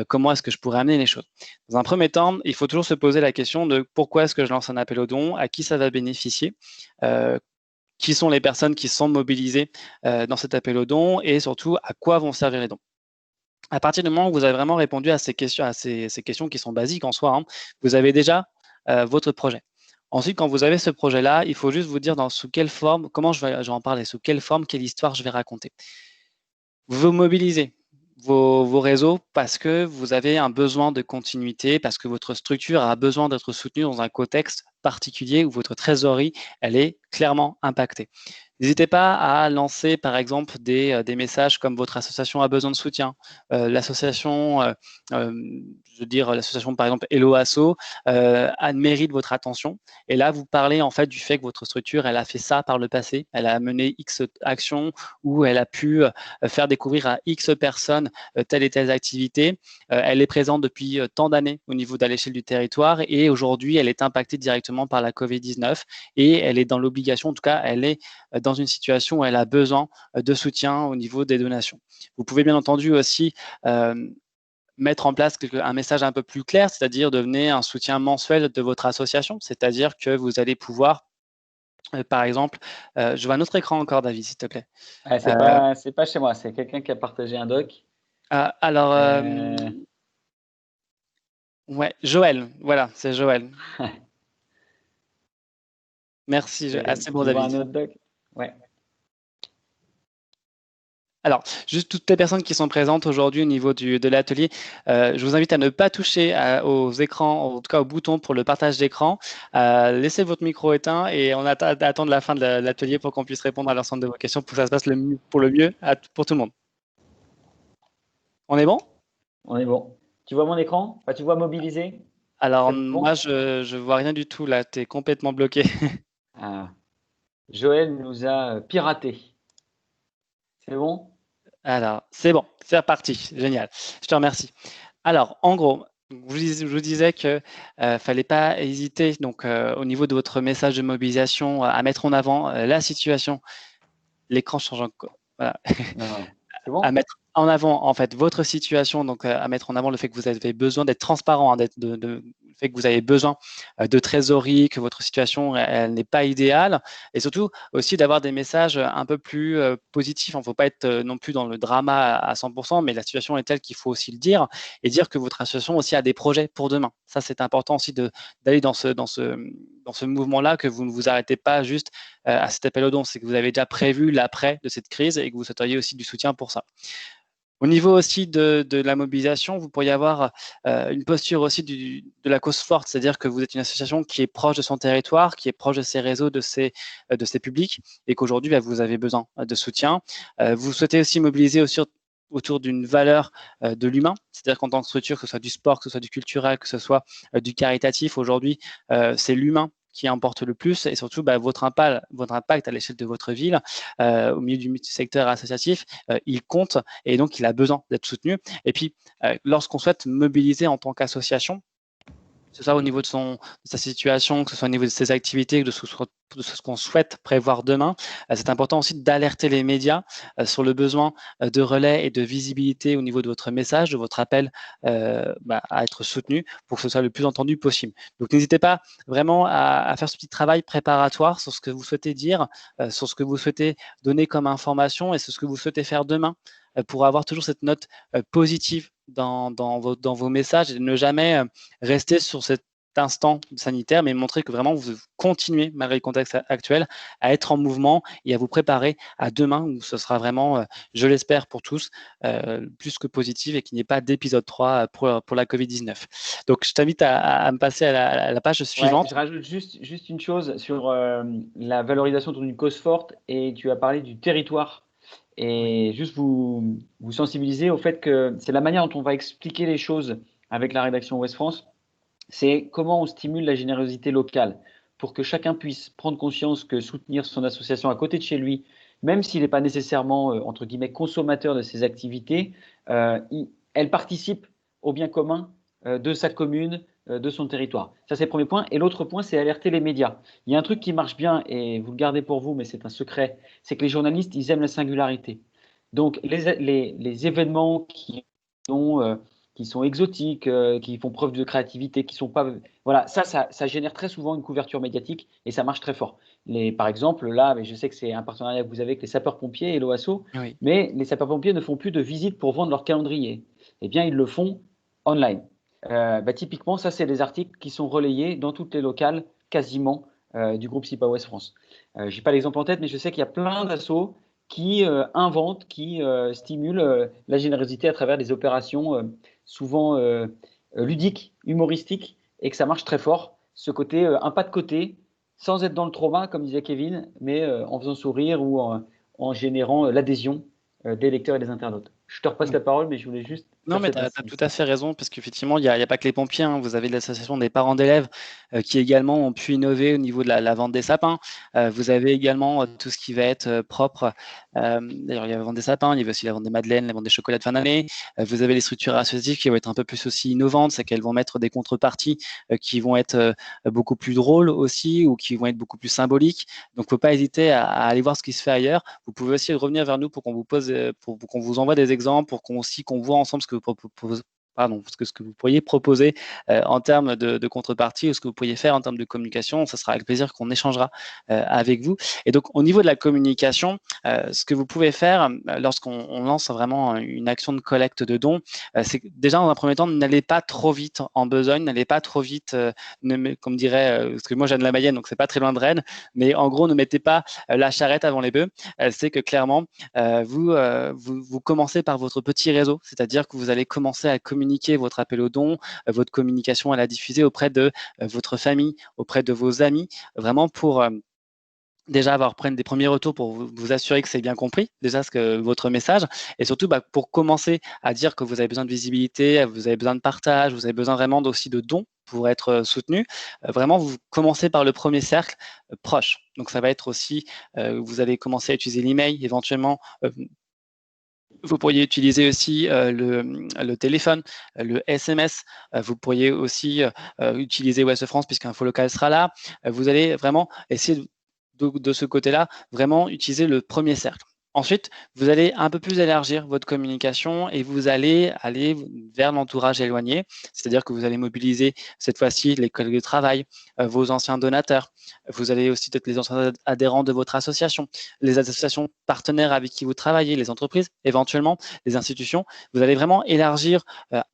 comment est-ce que je pourrais amener les choses. Dans un premier temps, il faut toujours se poser la question de pourquoi est-ce que je lance un appel aux dons, à qui ça va bénéficier, qui sont les personnes qui sont mobilisées dans cet appel aux dons et surtout à quoi vont servir les dons. À partir du moment où vous avez vraiment répondu à ces questions, ces questions qui sont basiques en soi, hein, vous avez déjà votre projet. Ensuite, quand vous avez ce projet-là, il faut juste vous dire sous quelle forme, comment je vais en parler, sous quelle forme, quelle histoire je vais raconter. Vous mobilisez vos réseaux parce que vous avez un besoin de continuité, parce que votre structure a besoin d'être soutenue dans un contexte particulier où votre trésorerie, elle est clairement impactée. N'hésitez pas à lancer, par exemple, des messages comme votre association a besoin de soutien. L'association, je veux dire, l'association, par exemple, Hello Asso, mérite votre attention. Et là, vous parlez en fait du fait que votre structure, elle a fait ça par le passé. Elle a mené X actions où elle a pu faire découvrir à X personnes telle et telle activité. Elle est présente depuis tant d'années au niveau de l'échelle du territoire et aujourd'hui, elle est impactée directement par la COVID-19 et elle est dans l'obligation, en tout cas, elle est dans une situation où elle a besoin de soutien au niveau des donations. Vous pouvez bien entendu aussi mettre en place un message un peu plus clair, c'est-à-dire devenir un soutien mensuel de votre association, c'est-à-dire que vous allez pouvoir, par exemple, je vois un autre écran encore, David, s'il te plaît. Ah, c'est pas chez moi, c'est quelqu'un qui a partagé un doc. Alors, Euh... ouais, Joël, voilà, c'est Joël. Merci, c'est bon, Tu vois un David. autre doc? Ouais. Alors, juste toutes les personnes qui sont présentes aujourd'hui au niveau de l'atelier, je vous invite à ne pas toucher aux écrans, en tout cas au bouton pour le partage d'écran. Laissez votre micro éteint et on attend la fin de l'atelier pour qu'on puisse répondre à l'ensemble de vos questions pour que ça se passe pour le mieux pour tout le monde. On est bon? On est bon. Tu vois mon écran? Enfin, tu vois mobiliser? Alors, C'est bon? moi, je vois rien du tout là, tu es complètement bloqué. Ah. Joël nous a piraté. C'est bon? Alors, c'est bon, c'est reparti, génial. Je te remercie. Alors, en gros, je vous disais que fallait pas hésiter donc au niveau de votre message de mobilisation à mettre en avant la situation. L'écran change encore. Voilà. Non. C'est À bon? mettre en avant en fait votre situation, donc à mettre en avant le fait que vous avez besoin d'être transparent, hein, fait que vous avez besoin de trésorerie, que votre situation elle n'est pas idéale, et surtout aussi d'avoir des messages un peu plus positifs. Il ne faut pas être non plus dans le drama à 100%, mais la situation est telle qu'il faut aussi le dire, et dire que votre association aussi a des projets pour demain. Ça, c'est important aussi d'aller dans ce mouvement-là, que vous ne vous arrêtez pas juste à cet appel au don, c'est que vous avez déjà prévu l'après de cette crise et que vous souhaiteriez aussi du soutien pour ça. Au niveau aussi de la mobilisation, vous pourriez avoir une posture aussi de la cause forte, c'est-à-dire que vous êtes une association qui est proche de son territoire, qui est proche de ses réseaux, de ses publics, et qu'aujourd'hui, vous avez besoin de soutien. Vous souhaitez aussi mobiliser autour d'une valeur de l'humain, c'est-à-dire qu'en tant que structure, que ce soit du sport, que ce soit du culturel, que ce soit du caritatif, aujourd'hui, c'est l'humain qui importe le plus, et surtout votre impact à l'échelle de votre ville, au milieu du secteur associatif, il compte, et donc il a besoin d'être soutenu. Et puis, lorsqu'on souhaite mobiliser en tant qu'association, que ce soit au niveau de sa situation, que ce soit au niveau de ses activités, de ce qu'on souhaite prévoir demain, c'est important aussi d'alerter les médias sur le besoin de relais et de visibilité au niveau de votre message, de votre appel à être soutenu pour que ce soit le plus entendu possible. Donc n'hésitez pas vraiment à faire ce petit travail préparatoire sur ce que vous souhaitez dire, sur ce que vous souhaitez donner comme information et sur ce que vous souhaitez faire demain pour avoir toujours cette note positive dans vos messages et ne jamais rester sur cet instant sanitaire, mais montrer que vraiment vous continuez, malgré le contexte actuel, à être en mouvement et à vous préparer à demain où ce sera vraiment, je l'espère pour tous, plus que positif et qu'il n'y ait pas d'épisode 3 pour la Covid-19. Donc, je t'invite à me passer à la page suivante. Ouais, je rajoute juste une chose sur la valorisation d'une cause forte, et tu as parlé du territoire. Et juste vous sensibiliser au fait que c'est la manière dont on va expliquer les choses avec la rédaction Ouest France, c'est comment on stimule la générosité locale pour que chacun puisse prendre conscience que soutenir son association à côté de chez lui, même s'il n'est pas nécessairement, entre guillemets, consommateur de ses activités, elle participe au bien commun de sa commune, de son territoire. Ça, c'est le premier point. Et l'autre point, c'est alerter les médias. Il y a un truc qui marche bien, et vous le gardez pour vous, mais c'est un secret, c'est que les journalistes, ils aiment la singularité. Donc, les événements qui sont exotiques, qui font preuve de créativité, qui sont pas. Voilà, ça génère très souvent une couverture médiatique et ça marche très fort. Par exemple, là, mais je sais que c'est un partenariat que vous avez avec les sapeurs-pompiers et l'OASO, Oui. mais les sapeurs-pompiers ne font plus de visites pour vendre leur calendrier. Eh bien, ils le font online. Typiquement, ça, c'est des articles qui sont relayés dans toutes les locales, quasiment, du groupe SIPA Ouest France. Je n'ai pas l'exemple en tête, mais je sais qu'il y a plein d'assos qui inventent, qui stimulent la générosité à travers des opérations souvent ludiques, humoristiques, et que ça marche très fort. Ce côté, un pas de côté, sans être dans le trauma, comme disait Kevin, mais en faisant sourire ou en générant l'adhésion des lecteurs et des internautes. Je te repasse la parole, mais je voulais juste Non, faire mais cette tu as insistance. tout à fait raison, parce qu'effectivement, il n'y a pas que les pompiers, hein. Vous avez l'association des parents d'élèves qui également ont pu innover au niveau de la vente des sapins. Vous avez également tout ce qui va être propre. D'ailleurs, il y a la vente des sapins, il y avait aussi la vente des madeleines, la vente des chocolats de fin d'année. Vous avez les structures associatives qui vont être un peu plus aussi innovantes, c'est qu'elles vont mettre des contreparties qui vont être beaucoup plus drôles aussi, ou qui vont être beaucoup plus symboliques. Donc, il ne faut pas hésiter à aller voir ce qui se fait ailleurs. Vous pouvez aussi revenir vers nous pour qu'on vous pose, pour qu'on vous envoie des exemples, pour qu'on voit ensemble ce que ce que vous pourriez proposer en termes de contrepartie, ou ce que vous pourriez faire en termes de communication. Ça sera avec plaisir qu'on échangera avec vous. Et donc, au niveau de la communication, ce que vous pouvez faire lorsqu'on lance vraiment une action de collecte de dons, c'est que déjà, dans un premier temps, n'allez pas trop vite en besogne, n'allez pas trop vite, comme dirait, parce que moi, j'ai de la Mayenne, donc c'est pas très loin de Rennes, mais en gros, ne mettez pas la charrette avant les bœufs. C'est que clairement, vous commencez par votre petit réseau, c'est-à-dire que vous allez commencer à communiquer votre appel aux dons, votre communication à la diffuser auprès de votre famille, auprès de vos amis, vraiment pour déjà prendre des premiers retours pour vous assurer que c'est bien compris, déjà votre message, et surtout pour commencer à dire que vous avez besoin de visibilité, vous avez besoin de partage, vous avez besoin vraiment aussi de dons pour être soutenu. Vraiment, vous commencez par le premier cercle proche. Donc, ça va être aussi, vous allez commencer à utiliser l'email, éventuellement. Vous pourriez utiliser aussi le téléphone, le SMS. Vous pourriez aussi utiliser Ouest France puisqu'un faux local sera là. Vous allez vraiment essayer de ce côté-là, vraiment utiliser le premier cercle. Ensuite, vous allez un peu plus élargir votre communication et vous allez aller vers l'entourage éloigné, c'est-à-dire que vous allez mobiliser cette fois-ci les collègues de travail, vos anciens donateurs. Vous allez aussi peut-être les anciens adhérents de votre association, les associations partenaires avec qui vous travaillez, les entreprises, éventuellement les institutions. Vous allez vraiment élargir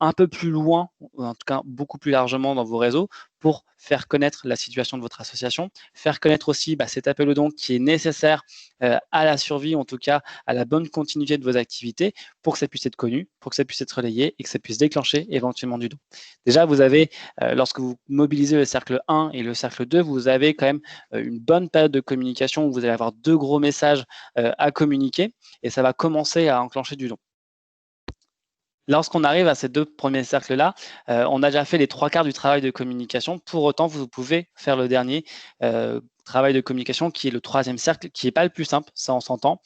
un peu plus loin, ou en tout cas beaucoup plus largement dans vos réseaux pour faire connaître la situation de votre association, faire connaître aussi cet appel au don qui est nécessaire à la survie, en tout cas à la bonne continuité de vos activités pour que ça puisse être connu, pour que ça puisse être relayé et que ça puisse déclencher éventuellement du don. Déjà, vous avez, lorsque vous mobilisez le cercle 1 et le cercle 2, vous avez quand même une bonne période de communication où vous allez avoir 2 gros messages à communiquer et ça va commencer à enclencher du don. Lorsqu'on arrive à ces 2 premiers cercles-là, on a déjà fait les 3/4 du travail de communication. Pour autant, vous pouvez faire le dernier travail de communication qui est le 3e cercle, qui n'est pas le plus simple, ça on s'entend.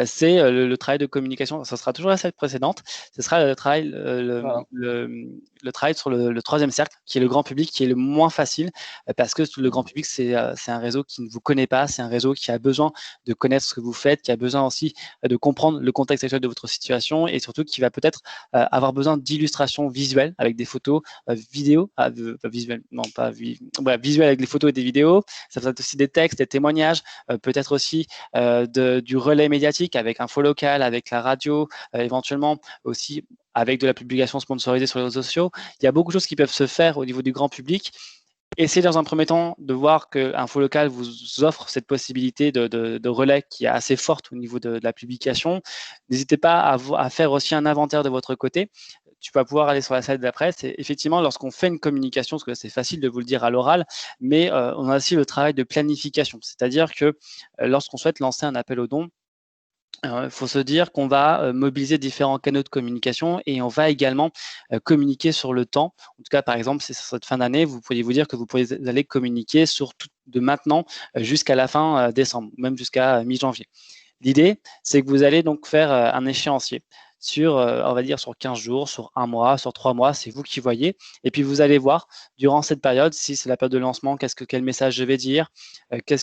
C'est le travail de communication, ça sera toujours la slide précédente, ce sera le travail, le travail sur le 3e cercle, qui est le grand public, qui est le moins facile, parce que le grand public, c'est un réseau qui ne vous connaît pas, c'est un réseau qui a besoin de connaître ce que vous faites, qui a besoin aussi de comprendre le contexte actuel de votre situation et surtout qui va peut-être avoir besoin d'illustrations visuelles avec des photos, vidéos, visuelles, non pas visuelles avec des photos et des vidéos. Ça peut être aussi des textes, des témoignages, peut-être aussi du relais médiatique avec info locale, avec la radio, éventuellement aussi avec de la publication sponsorisée sur les réseaux sociaux. Il y a beaucoup de choses qui peuvent se faire au niveau du grand public. Essayez dans un premier temps de voir qu'Info Local vous offre cette possibilité de relais qui est assez forte au niveau de la publication. N'hésitez pas à faire aussi un inventaire de votre côté. Tu vas pouvoir aller sur la slide d'après. C'est effectivement lorsqu'on fait une communication, parce que c'est facile de vous le dire à l'oral, mais on a aussi le travail de planification. C'est-à-dire que lorsqu'on souhaite lancer un appel aux dons, il faut se dire qu'on va mobiliser différents canaux de communication et on va également communiquer sur le temps. En tout cas, par exemple, c'est sur cette fin d'année, vous pourriez vous dire que vous pourriez aller communiquer sur tout, de maintenant jusqu'à la fin décembre, même jusqu'à mi-janvier. L'idée, c'est que vous allez donc faire un échéancier sur, on va dire, sur 15 jours, sur 1 mois, sur 3 mois, c'est vous qui voyez. Et puis, vous allez voir, durant cette période, si c'est la période de lancement, quel message je vais dire, quels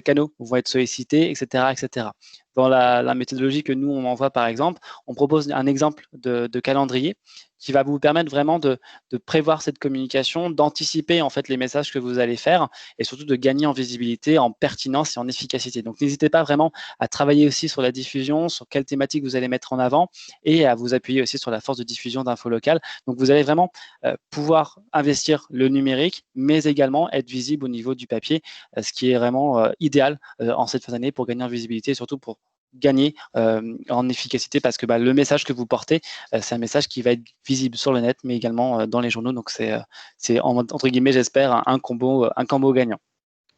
canaux vont être sollicités, etc., etc. Dans la méthodologie que nous, on envoie, par exemple, on propose un exemple de calendrier qui va vous permettre vraiment de prévoir cette communication, d'anticiper en fait les messages que vous allez faire et surtout de gagner en visibilité, en pertinence et en efficacité. Donc, n'hésitez pas vraiment à travailler aussi sur la diffusion, sur quelle thématique vous allez mettre en avant et à vous appuyer aussi sur la force de diffusion d'infos locales. Donc, vous allez vraiment pouvoir investir le numérique, mais également être visible au niveau du papier, ce qui est vraiment idéal en cette fin d'année pour gagner en visibilité et surtout pour gagner en efficacité parce que le message que vous portez, c'est un message qui va être visible sur le net, mais également dans les journaux. Donc, c'est entre guillemets, j'espère, un combo gagnant.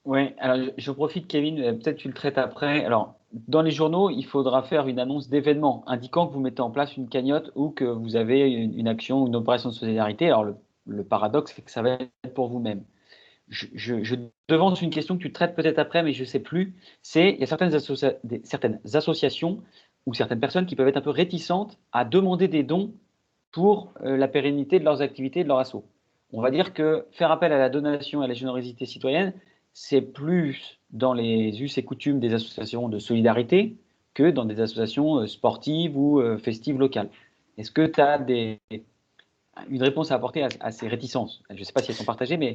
Oui, alors je profite, Kevin, peut-être tu le traites après. Alors, dans les journaux, il faudra faire une annonce d'événement indiquant que vous mettez en place une cagnotte ou que vous avez une action ou une opération de solidarité. Alors, le paradoxe, c'est que ça va être pour vous-même. Je devance une question que tu traites peut-être après, mais je ne sais plus. Il y a certaines associations ou certaines personnes qui peuvent être un peu réticentes à demander des dons pour la pérennité de leurs activités, de leur asso. On va dire que faire appel à la donation et à la générosité citoyenne, c'est plus dans les us et coutumes des associations de solidarité que dans des associations sportives ou festives locales. Est-ce que tu as une réponse à apporter à ces réticences? Je ne sais pas si elles sont partagées, mais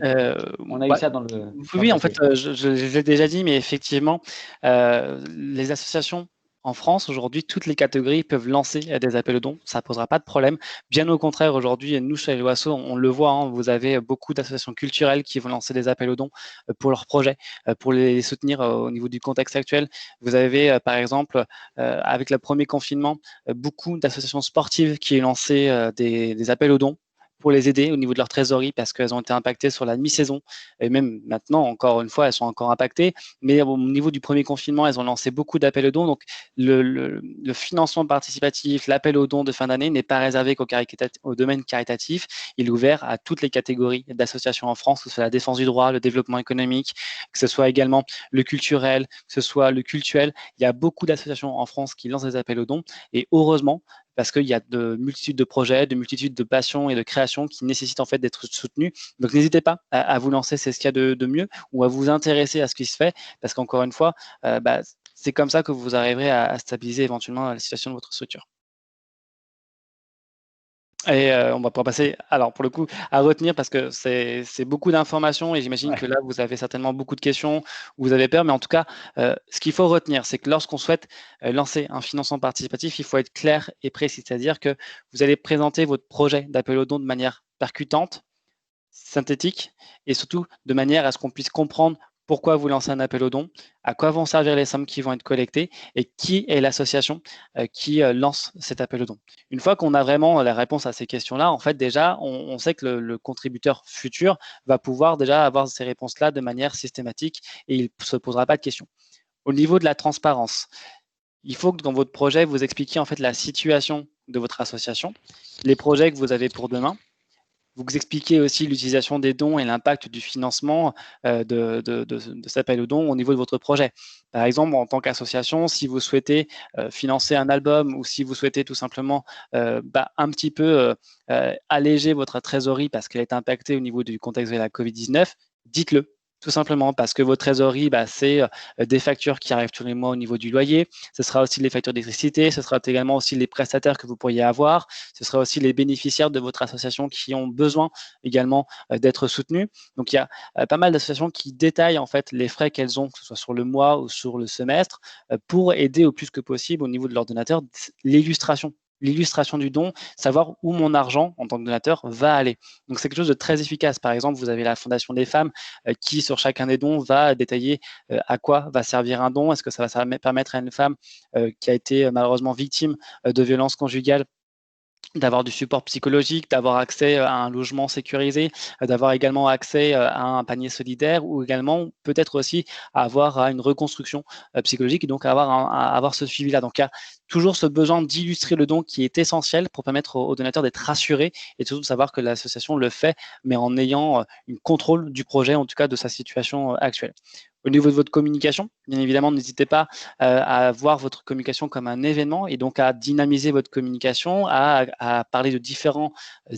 on a eu ça dans le. Oui, en fait, je l'ai déjà dit, mais effectivement, les associations en France, aujourd'hui, toutes les catégories peuvent lancer des appels aux dons. Ça ne posera pas de problème. Bien au contraire, aujourd'hui, nous, chez Loasso, on le voit, hein, vous avez beaucoup d'associations culturelles qui vont lancer des appels aux dons pour leurs projets, pour les soutenir au niveau du contexte actuel. Vous avez, par exemple, avec le premier confinement, beaucoup d'associations sportives qui ont lancé des appels aux dons pour les aider au niveau de leur trésorerie parce qu'elles ont été impactées sur la mi-saison et même maintenant, encore une fois, elles sont encore impactées. Mais au niveau du premier confinement, elles ont lancé beaucoup d'appels aux dons. Donc, le financement participatif, l'appel aux dons de fin d'année n'est pas réservé au domaine caritatif. Il est ouvert à toutes les catégories d'associations en France, que ce soit la défense du droit, le développement économique, que ce soit également le culturel, que ce soit le cultuel. Il y a beaucoup d'associations en France qui lancent des appels aux dons et heureusement, parce qu'il y a de multitudes de projets, de multitudes de passions et de créations qui nécessitent en fait d'être soutenus. Donc n'hésitez pas à vous lancer, c'est ce qu'il y a de mieux, ou à vous intéresser à ce qui se fait, parce qu'encore une fois, C'est comme ça que vous arriverez à stabiliser éventuellement la situation de votre structure. Et on va pouvoir passer, alors pour le coup, à retenir parce que c'est beaucoup d'informations et j'imagine que là, vous avez certainement beaucoup de questions, vous avez peur, mais en tout cas, ce qu'il faut retenir, c'est que lorsqu'on souhaite lancer un financement participatif, il faut être clair et précis, c'est-à-dire que vous allez présenter votre projet d'appel aux dons de manière percutante, synthétique et surtout de manière à ce qu'on puisse comprendre pourquoi vous lancez un appel aux dons, à quoi vont servir les sommes qui vont être collectées et qui est l'association qui lance cet appel aux dons. Une fois qu'on a vraiment la réponse à ces questions-là, en fait, déjà, on sait que le contributeur futur va pouvoir déjà avoir ces réponses-là de manière systématique et il ne se posera pas de questions. Au niveau de la transparence, il faut que dans votre projet, vous expliquiez en fait la situation de votre association, les projets que vous avez pour demain. Vous expliquez aussi l'utilisation des dons et l'impact du financement de cet appel aux dons au niveau de votre projet. Par exemple, en tant qu'association, si vous souhaitez financer un album ou si vous souhaitez tout simplement un petit peu alléger votre trésorerie parce qu'elle est impactée au niveau du contexte de la Covid-19, dites-le. Tout simplement parce que vos trésoreries, c'est des factures qui arrivent tous les mois au niveau du loyer. Ce sera aussi les factures d'électricité. Ce sera également aussi les prestataires que vous pourriez avoir. Ce sera aussi les bénéficiaires de votre association qui ont besoin également d'être soutenus. Donc, il y a pas mal d'associations qui détaillent en fait les frais qu'elles ont, que ce soit sur le mois ou sur le semestre, pour aider au plus que possible au niveau de l'ordonnateur l'illustration du don, savoir où mon argent en tant que donateur va aller. Donc c'est quelque chose de très efficace. Par exemple, vous avez la Fondation des femmes qui, sur chacun des dons, va détailler à quoi va servir un don. Est-ce que ça va permettre à une femme qui a été malheureusement victime de violences conjugales d'avoir du support psychologique, d'avoir accès à un logement sécurisé, d'avoir également accès à un panier solidaire ou également peut-être aussi avoir à une reconstruction psychologique et donc avoir ce suivi-là. Donc il y a toujours ce besoin d'illustrer le don qui est essentiel pour permettre aux donateurs d'être rassurés et surtout de savoir que l'association le fait, mais en ayant une contrôle du projet, en tout cas de sa situation actuelle. Au niveau de votre communication, bien évidemment, n'hésitez pas à voir votre communication comme un événement et donc à dynamiser votre communication, à parler de différents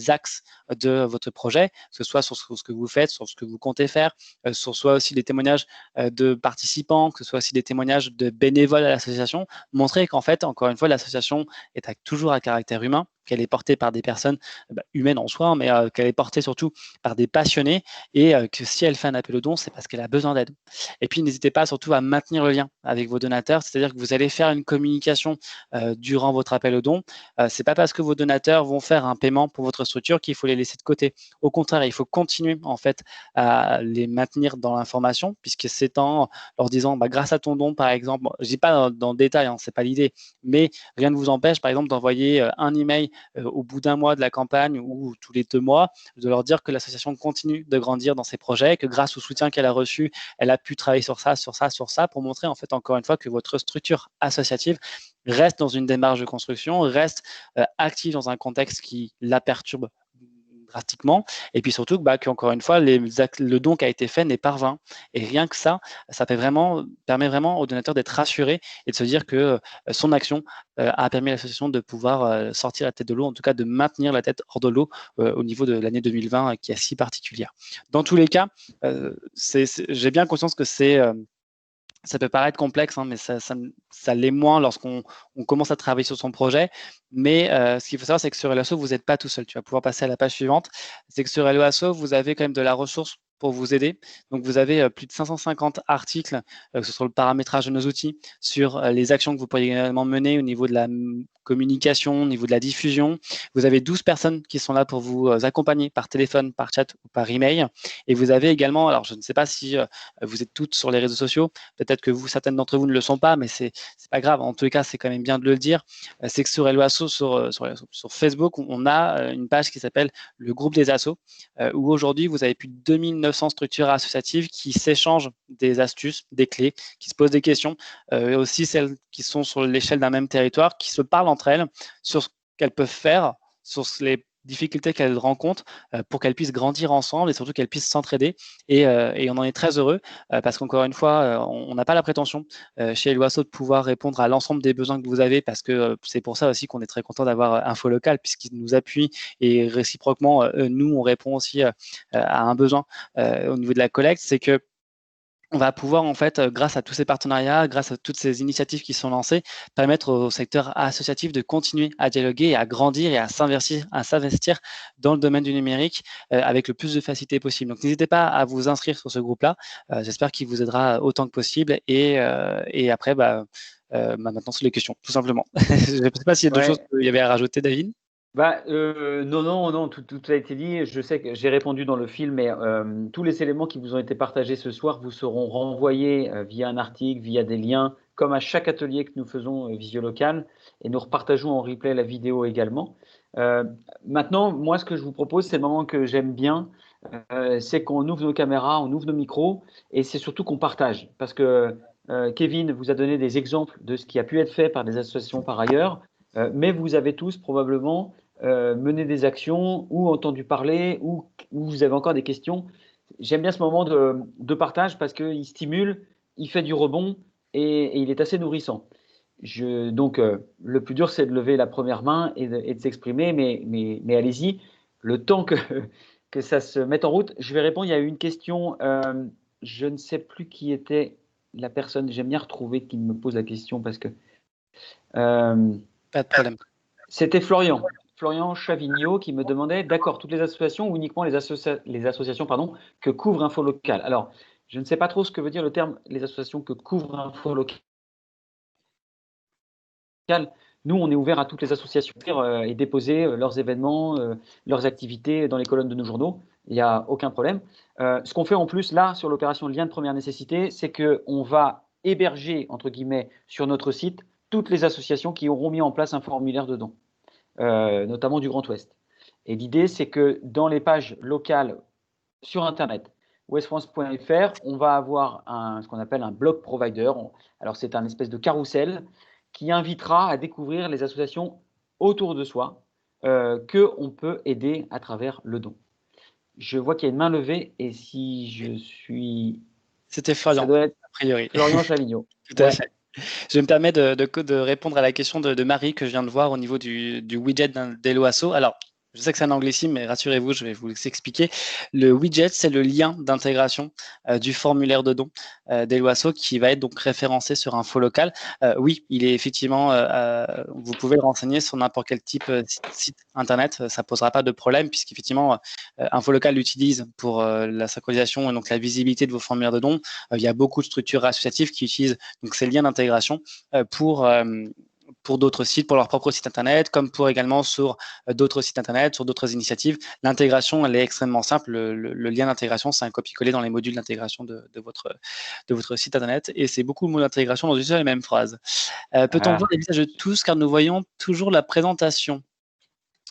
axes de votre projet, que ce soit sur ce que vous faites, sur ce que vous comptez faire, sur soit aussi des témoignages de participants, que ce soit aussi des témoignages de bénévoles à l'association, montrer qu'en fait, encore une fois, l'association est toujours à caractère humain, qu'elle est portée par des personnes humaines en soi, mais qu'elle est portée surtout par des passionnés et que si elle fait un appel aux dons, c'est parce qu'elle a besoin d'aide. Et puis, n'hésitez pas surtout à maintenir le lien avec vos donateurs, c'est-à-dire que vous allez faire une communication durant votre appel aux dons. C'est pas parce que vos donateurs vont faire un paiement pour votre structure qu'il faut les laisser de côté. Au contraire, il faut continuer en fait à les maintenir dans l'information, puisque c'est en leur disant, grâce à ton don, par exemple, bon, je dis pas dans le détail, c'est pas l'idée, mais rien ne vous empêche, par exemple, d'envoyer un email au bout d'un mois de la campagne ou tous les 2 mois, de leur dire que l'association continue de grandir dans ses projets, que grâce au soutien qu'elle a reçu, elle a pu travailler sur ça, pour montrer en fait encore une fois que votre structure associative reste dans une démarche de construction, reste active dans un contexte qui la perturbe drastiquement, et puis surtout qu'encore une fois, le don qui a été fait n'est pas vain. Et rien que ça permet vraiment au donateur d'être rassuré et de se dire que son action a permis à l'association de pouvoir sortir la tête de l'eau, en tout cas de maintenir la tête hors de l'eau au niveau de l'année 2020 qui est si particulière. Dans tous les cas, j'ai bien conscience que ça peut paraître complexe, mais ça l'est moins lorsqu'on commence à travailler sur son projet. Mais ce qu'il faut savoir, c'est que sur Helloasso, vous n'êtes pas tout seul. Tu vas pouvoir passer à la page suivante. C'est que sur Helloasso, vous avez quand même de la ressource pour vous aider. Donc, vous avez plus de 550 articles, que ce soit le paramétrage de nos outils, sur les actions que vous pourriez également mener au niveau de la communication, au niveau de la diffusion. Vous avez 12 personnes qui sont là pour vous accompagner par téléphone, par chat ou par email. Et vous avez également, alors je ne sais pas si vous êtes toutes sur les réseaux sociaux, peut-être que certaines d'entre vous ne le sont pas, mais c'est pas grave. En tous les cas, c'est quand même bien de le dire. C'est que sur Helloasso, sur Facebook, on a une page qui s'appelle le groupe des assos, où aujourd'hui, vous avez plus de 2900 structures associatives qui s'échangent des astuces, des clés, qui se posent des questions, et aussi celles qui sont sur l'échelle d'un même territoire, qui se parlent entre elles sur ce qu'elles peuvent faire, sur les difficultés qu'elles rencontrent pour qu'elles puissent grandir ensemble et surtout qu'elles puissent s'entraider. Et on en est très heureux parce qu'encore une fois, on n'a pas la prétention chez Helloasso de pouvoir répondre à l'ensemble des besoins que vous avez parce que c'est pour ça aussi qu'on est très content d'avoir Info Local puisqu'ils nous appuient et réciproquement, nous, on répond aussi à un besoin au niveau de la collecte. C'est que on va pouvoir, en fait, grâce à tous ces partenariats, grâce à toutes ces initiatives qui sont lancées, permettre au secteur associatif de continuer à dialoguer et à grandir et à s'investir dans le domaine du numérique avec le plus de facilité possible. Donc, n'hésitez pas à vous inscrire sur ce groupe-là. J'espère qu'il vous aidera autant que possible. Et après, maintenant, c'est les questions, tout simplement. Je ne sais pas s'il y a d'autres choses Ouais. qu'il y avait à rajouter, David. Non, non, non, tout a été dit. Je sais que j'ai répondu dans le film, mais tous les éléments qui vous ont été partagés ce soir vous seront renvoyés via un article, via des liens, comme à chaque atelier que nous faisons Visiolocal, et nous repartageons en replay la vidéo également. Euh, Maintenant, moi, ce que je vous propose, c'est le moment que j'aime bien, c'est qu'on ouvre nos caméras, on ouvre nos micros, et c'est surtout qu'on partage, parce que Kevin vous a donné des exemples de ce qui a pu être fait par des associations par ailleurs, mais vous avez tous probablement mener des actions ou entendu parler ou vous avez encore des questions. J'aime bien ce moment de partage parce qu'il stimule, il fait du rebond et il est assez nourrissant. Donc, le plus dur, c'est de lever la première main et de s'exprimer, mais allez-y. Le temps que ça se mette en route, je vais répondre. Il y a eu une question, je ne sais plus qui était la personne, j'aime bien retrouver qui me pose la question parce que Pas de problème. c'était Florian Chavignot qui me demandait, d'accord, toutes les associations ou uniquement les associations pardon, que couvre Info Local. Alors, je ne sais pas trop ce que veut dire le terme les associations que couvre Info Local. Nous, on est ouvert à toutes les associations et déposer leurs événements, leurs activités dans les colonnes de nos journaux. Il n'y a aucun problème. Ce qu'on fait en plus là sur l'opération lien de première nécessité, c'est qu'on va héberger, entre guillemets, sur notre site toutes les associations qui auront mis en place un formulaire de don. Notamment du Grand Ouest. Et l'idée, c'est que dans les pages locales sur Internet, ouestfrance.fr, on va avoir ce qu'on appelle un blog provider. Alors, c'est un espèce de carrousel qui invitera à découvrir les associations autour de soi qu'on peut aider à travers le don. Je vois qu'il y a une main levée et si je suis… C'était Ça Florian, doit être a priori. Florian Chavignot. Tout à fait. Je me permets de répondre à la question de Marie que je viens de voir au niveau du widget d'Eloasso. Alors, je sais que c'est un anglicisme, mais rassurez-vous, je vais vous expliquer. Le widget, c'est le lien d'intégration du formulaire de don d'Eloasso qui va être donc référencé sur Info Local. Oui, il est effectivement, vous pouvez le renseigner sur n'importe quel type site internet, ça posera pas de problème puisqu'effectivement Info Local l'utilise pour la synchronisation et donc la visibilité de vos formulaires de don. Il y a beaucoup de structures associatives qui utilisent donc ces liens d'intégration pour d'autres sites, pour leur propre site internet, comme pour également sur d'autres sites internet, sur d'autres initiatives. L'intégration, elle est extrêmement simple. Le lien d'intégration, c'est un copier-coller dans les modules d'intégration de votre site internet, et c'est beaucoup de mots d'intégration dans une seule et même phrase. Peut-on voir les visages de tous, car nous voyons toujours la présentation?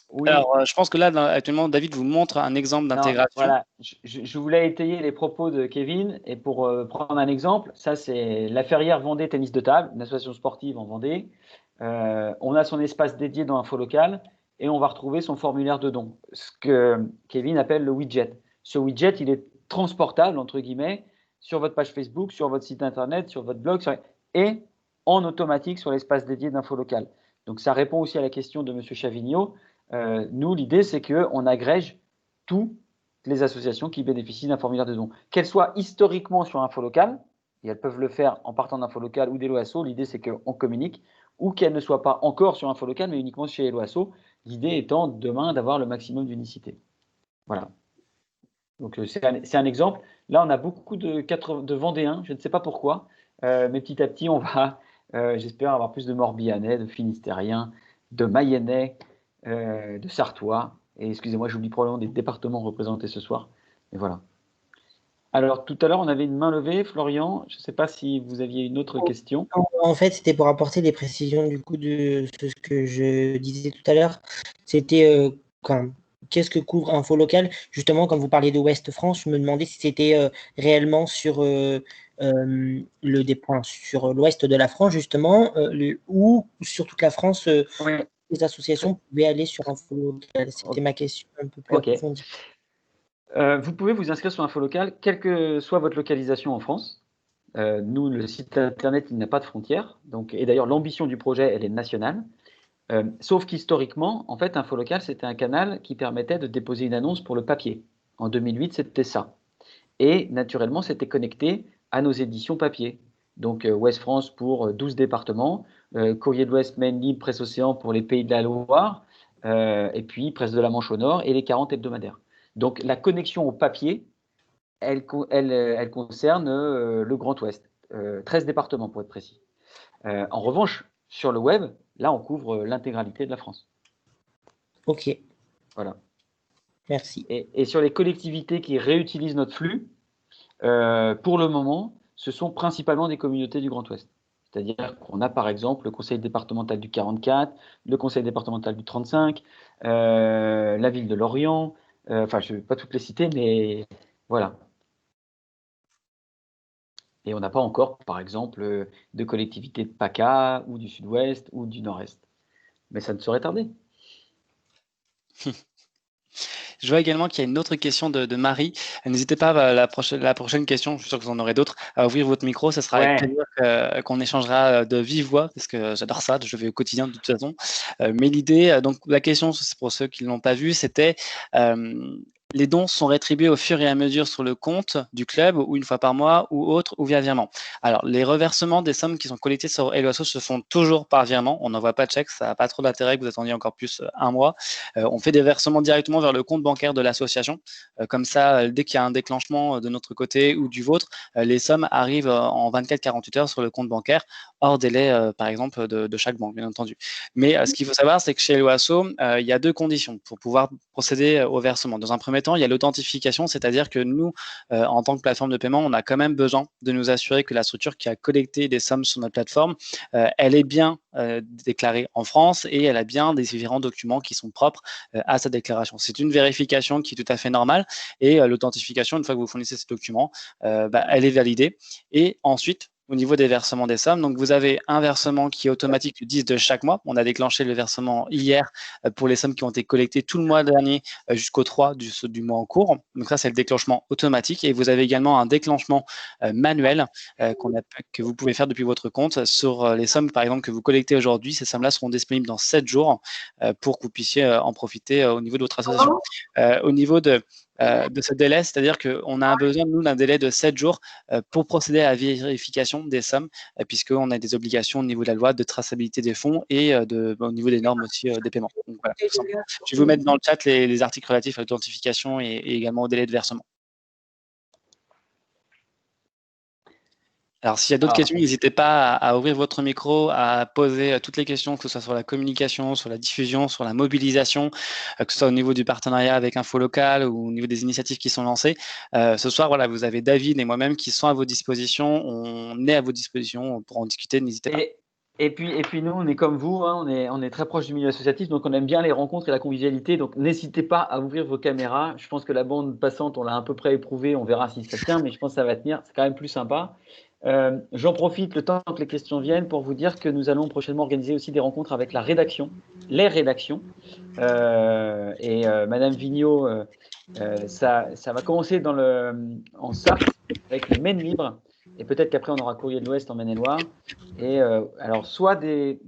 Oui. Alors, je pense que là, actuellement, David vous montre un exemple d'intégration. Voilà, je voulais étayer les propos de Kevin et pour prendre un exemple, ça c'est la Ferrière Vendée Tennis de Table, une association sportive en Vendée. On a son espace dédié dans Info Local et on va retrouver son formulaire de don, ce que Kevin appelle le widget. Ce widget, il est transportable, entre guillemets, sur votre page Facebook, sur votre site internet, sur votre blog et en automatique sur l'espace dédié d'Info Local. Donc ça répond aussi à la question de M. Chavignot. Nous, l'idée, c'est qu'on agrège toutes les associations qui bénéficient d'un formulaire de don, qu'elles soient historiquement sur Info Local, et elles peuvent le faire en partant d'Info Local ou d'Eloasso, l'idée c'est qu'on communique, ou qu'elles ne soient pas encore sur Info Local, mais uniquement chez Eloasso, l'idée étant demain d'avoir le maximum d'unicité. Voilà. Donc c'est un exemple. Là, on a beaucoup de Vendéens, je ne sais pas pourquoi, mais petit à petit, on va, j'espère, avoir plus de Morbihanais, de Finistériens, de Mayennais, de Sartois. Et excusez-moi, j'oublie probablement des départements représentés ce soir. Mais voilà. Alors, tout à l'heure, on avait une main levée. Florian, je ne sais pas si vous aviez une autre question. En fait, c'était pour apporter des précisions du coup de ce que je disais tout à l'heure. C'était qu'est-ce que couvre Info Local? Justement, quand vous parliez de Ouest France, je me demandais si c'était réellement sur sur l'ouest de la France, justement, ou sur toute la France, Oui. les associations pouvaient aller sur Info Local. C'était ma question un peu plus approfondie. Vous pouvez vous inscrire sur Info Local, quelle que soit votre localisation en France. Nous, le site internet, il n'a pas de frontières. Donc, et d'ailleurs, l'ambition du projet, elle est nationale. Sauf qu'historiquement, en fait, Info Local, c'était un canal qui permettait de déposer une annonce pour le papier. En 2008, c'était ça. Et naturellement, c'était connecté à nos éditions papier. Donc Ouest France pour 12 départements, Courrier de l'Ouest, Maine, Libre, Presse Océan pour les Pays de la Loire, et puis Presse de la Manche au Nord et les 40 hebdomadaires. Donc la connexion au papier, elle concerne le Grand Ouest, 13 départements pour être précis. En revanche, sur le web, là, on couvre l'intégralité de la France. Ok. Voilà. Merci. Et sur les collectivités qui réutilisent notre flux, pour le moment, ce sont principalement des communautés du Grand Ouest. C'est-à-dire qu'on a par exemple le conseil départemental du 44, le conseil départemental du 35, la ville de Lorient, enfin je ne vais pas toutes les citer, mais voilà. Et on n'a pas encore, par exemple, de collectivités de PACA ou du Sud-Ouest ou du Nord-Est. Mais ça ne saurait tarder. Je vois également qu'il y a une autre question de Marie. N'hésitez pas à la prochaine question, je suis sûr que vous en aurez d'autres, à ouvrir votre micro. Ça sera avec plaisir qu'on échangera de vive voix, parce que j'adore ça, je le fais au quotidien de toute façon. Mais l'idée, donc la question, c'est pour ceux qui ne l'ont pas vu, c'était les dons sont rétribués au fur et à mesure sur le compte du club ou une fois par mois ou autre ou via virement. Alors, les reversements des sommes qui sont collectées sur Hello Asso se font toujours par virement. On n'envoie pas de chèque, ça n'a pas trop d'intérêt que vous attendiez encore plus un mois. On fait des versements directement vers le compte bancaire de l'association. Comme ça, dès qu'il y a un déclenchement de notre côté ou du vôtre, les sommes arrivent en 24-48 heures sur le compte bancaire, hors délai, par exemple, de chaque banque, bien entendu. Mais ce qu'il faut savoir, c'est que chez Hello Asso, il y a deux conditions pour pouvoir procéder au versement. Dans un premier temps, il y a l'authentification, c'est-à-dire que nous, en tant que plateforme de paiement, on a quand même besoin de nous assurer que la structure qui a collecté des sommes sur notre plateforme, elle est bien déclarée en France et elle a bien des différents documents qui sont propres à sa déclaration. C'est une vérification qui est tout à fait normale et l'authentification, une fois que vous fournissez ces documents, elle est validée. Et ensuite, au niveau des versements des sommes, donc vous avez un versement qui est automatique le 10 de chaque mois. On a déclenché le versement hier pour les sommes qui ont été collectées tout le mois dernier jusqu'au 3 du mois en cours. Donc ça, c'est le déclenchement automatique. Et vous avez également un déclenchement manuel que vous pouvez faire depuis votre compte sur les sommes, par exemple, que vous collectez aujourd'hui. Ces sommes-là seront disponibles dans 7 jours pour que vous puissiez en profiter au niveau de votre association. Au niveau de ce délai, c'est-à-dire qu'on a besoin, nous, d'un délai de 7 jours pour procéder à la vérification des sommes, puisqu'on a des obligations au niveau de la loi de traçabilité des fonds et au niveau des normes aussi des paiements. Donc, voilà, tout simplement. Je vais vous mettre dans le chat les articles relatifs à l'authentification et également au délai de versement. Alors, s'il y a d'autres questions, n'hésitez pas à ouvrir votre micro, à poser toutes les questions, que ce soit sur la communication, sur la diffusion, sur la mobilisation, que ce soit au niveau du partenariat avec Info Local ou au niveau des initiatives qui sont lancées. Ce soir, voilà, vous avez David et moi-même qui sont à vos dispositions. On est à vos dispositions pour en discuter, n'hésitez pas. Et puis nous, on est comme vous, hein, on est très proche du milieu associatif, donc on aime bien les rencontres et la convivialité. Donc n'hésitez pas à ouvrir vos caméras. Je pense que la bande passante, on l'a à peu près éprouvée, on verra si ça tient, mais je pense que ça va tenir. C'est quand même plus sympa. J'en profite le temps que les questions viennent pour vous dire que nous allons prochainement organiser aussi des rencontres avec la rédaction, les rédactions. Madame Vigneault, ça va commencer en Sarthe avec les Maine Libres. Et peut-être qu'après, on aura Courrier de l'Ouest en Maine-et-Loire. Et alors, soit des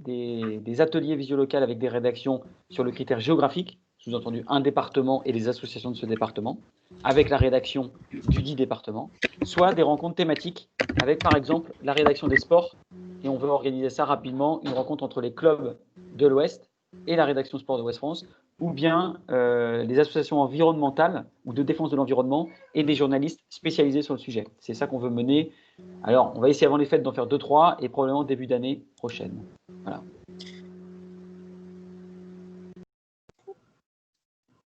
ateliers visio-locales avec des rédactions sur le critère géographique, sous-entendu un département et les associations de ce département, avec la rédaction du dit département, soit des rencontres thématiques avec, par exemple, la rédaction des sports. Et on veut organiser ça rapidement, une rencontre entre les clubs de l'Ouest et la rédaction sport de Ouest France, ou bien les associations environnementales ou de défense de l'environnement et des journalistes spécialisés sur le sujet. C'est ça qu'on veut mener. Alors, on va essayer avant les fêtes d'en faire 2-3 et probablement début d'année prochaine. Voilà.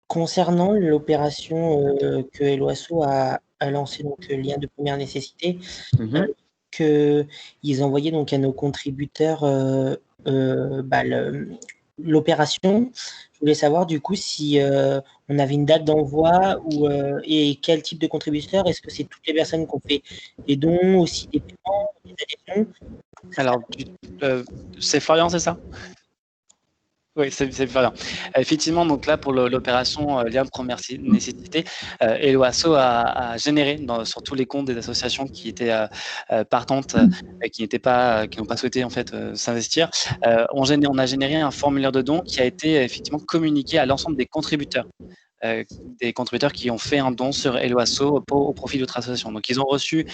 Concernant l'opération que Hello Asso a lancée, donc le lien de première nécessité, qu'ils envoyaient donc à nos contributeurs l'opération. Je voulais savoir du coup si on avait une date d'envoi et quel type de contributeur. Est-ce que c'est toutes les personnes qui ont fait des dons, aussi des paiements, des adhésions? Alors, c'est Florian, c'est ça? Oui, c'est Florian. Effectivement, donc là, pour l'opération lien de première nécessité, Hello Asso a généré sur tous les comptes des associations qui étaient partantes, qui n'ont pas souhaité en fait s'investir. On a généré un formulaire de don qui a été effectivement communiqué à l'ensemble des contributeurs des contributeurs qui ont fait un don sur Helloasso au profit de votre association. Donc ils ont reçu,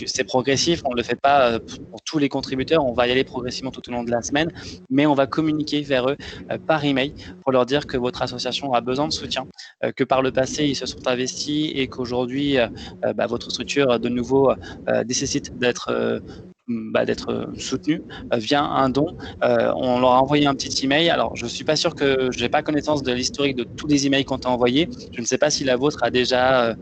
c'est progressif, on ne le fait pas pour tous les contributeurs, on va y aller progressivement tout au long de la semaine, mais on va communiquer vers eux par email pour leur dire que votre association a besoin de soutien, que par le passé ils se sont investis et qu'aujourd'hui votre structure de nouveau nécessite d'être soutenu via un don. On leur a envoyé un petit email. Alors, je ne suis pas sûr que je n'ai pas connaissance de l'historique de tous les emails qu'on t'a envoyés. Je ne sais pas si la vôtre a déjà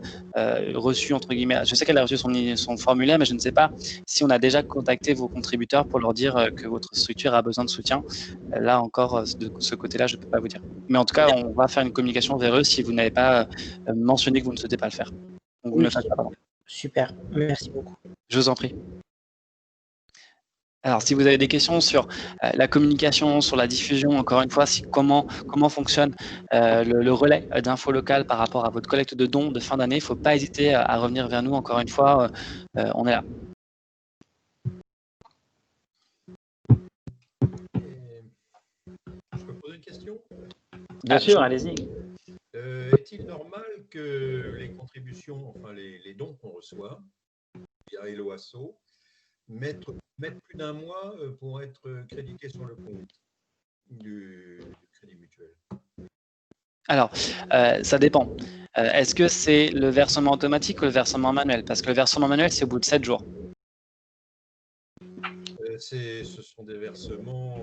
reçu, entre guillemets, je sais qu'elle a reçu son formulaire, mais je ne sais pas si on a déjà contacté vos contributeurs pour leur dire que votre structure a besoin de soutien. Là encore, de ce côté-là, je ne peux pas vous dire. Mais en tout cas, on va faire une communication vers eux si vous n'avez pas mentionné que vous ne souhaitez pas le faire. Donc, vous ne le faites pas, pardon. Super, merci beaucoup. Je vous en prie. Alors, si vous avez des questions sur la communication, sur la diffusion, encore une fois, comment fonctionne le relais d'infos locales par rapport à votre collecte de dons de fin d'année, il ne faut pas hésiter à revenir vers nous. Encore une fois, on est là. Je peux poser une question? Bien sûr, allez-y. Est-il normal que les contributions, enfin les dons qu'on reçoit via Helloasso, mettent plus d'un mois pour être crédités sur le compte du Crédit Mutuel? Alors, ça dépend. Est-ce que c'est le versement automatique ou le versement manuel? Parce que le versement manuel, c'est au bout de 7 jours. Ce sont des versements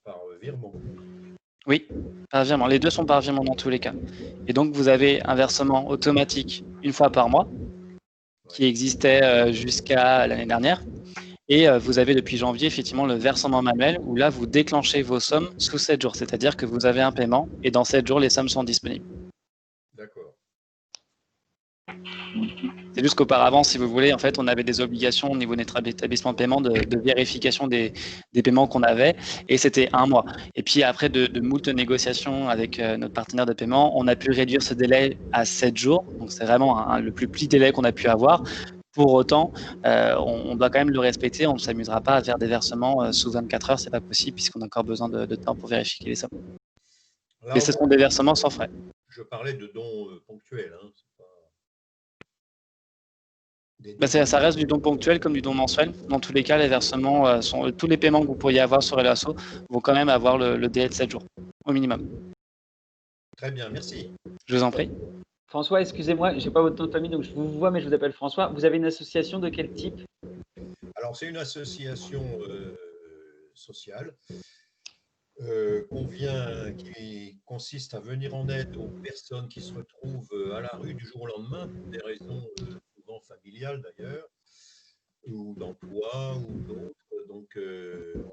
par virement. Oui, par virement. Les deux sont par virement dans tous les cas. Et donc, vous avez un versement automatique une fois par mois qui existait jusqu'à l'année dernière. Et vous avez depuis janvier, effectivement, le versement manuel où là, vous déclenchez vos sommes sous 7 jours. C'est-à-dire que vous avez un paiement et dans 7 jours, les sommes sont disponibles. D'accord. C'est juste qu'auparavant, si vous voulez, en fait, on avait des obligations au niveau de notre établissement de paiement de vérification des paiements qu'on avait, et c'était un mois. Et puis après de moult négociations avec notre partenaire de paiement, on a pu réduire ce délai à 7 jours. Donc c'est vraiment le plus petit délai qu'on a pu avoir. Pour autant, on doit quand même le respecter. On ne s'amusera pas à faire des versements sous 24 heures, c'est pas possible puisqu'on a encore besoin de temps pour vérifier les sommes. Là, Mais ce sont des versements sans frais. Je parlais de dons ponctuels. Hein, ça reste du don ponctuel comme du don mensuel. Dans tous les cas, les versements, tous les paiements que vous pourriez avoir sur Helloasso vont quand même avoir le délai de 7 jours, au minimum. Très bien, merci. Je vous en prie. François, excusez-moi, je n'ai pas votre nom de famille, donc je vous vois, mais je vous appelle François. Vous avez une association de quel type? Alors, c'est une association sociale qui consiste à venir en aide aux personnes qui se retrouvent à la rue du jour au lendemain, pour des raisons souvent familiales d'ailleurs, ou d'emploi ou d'autres. Donc,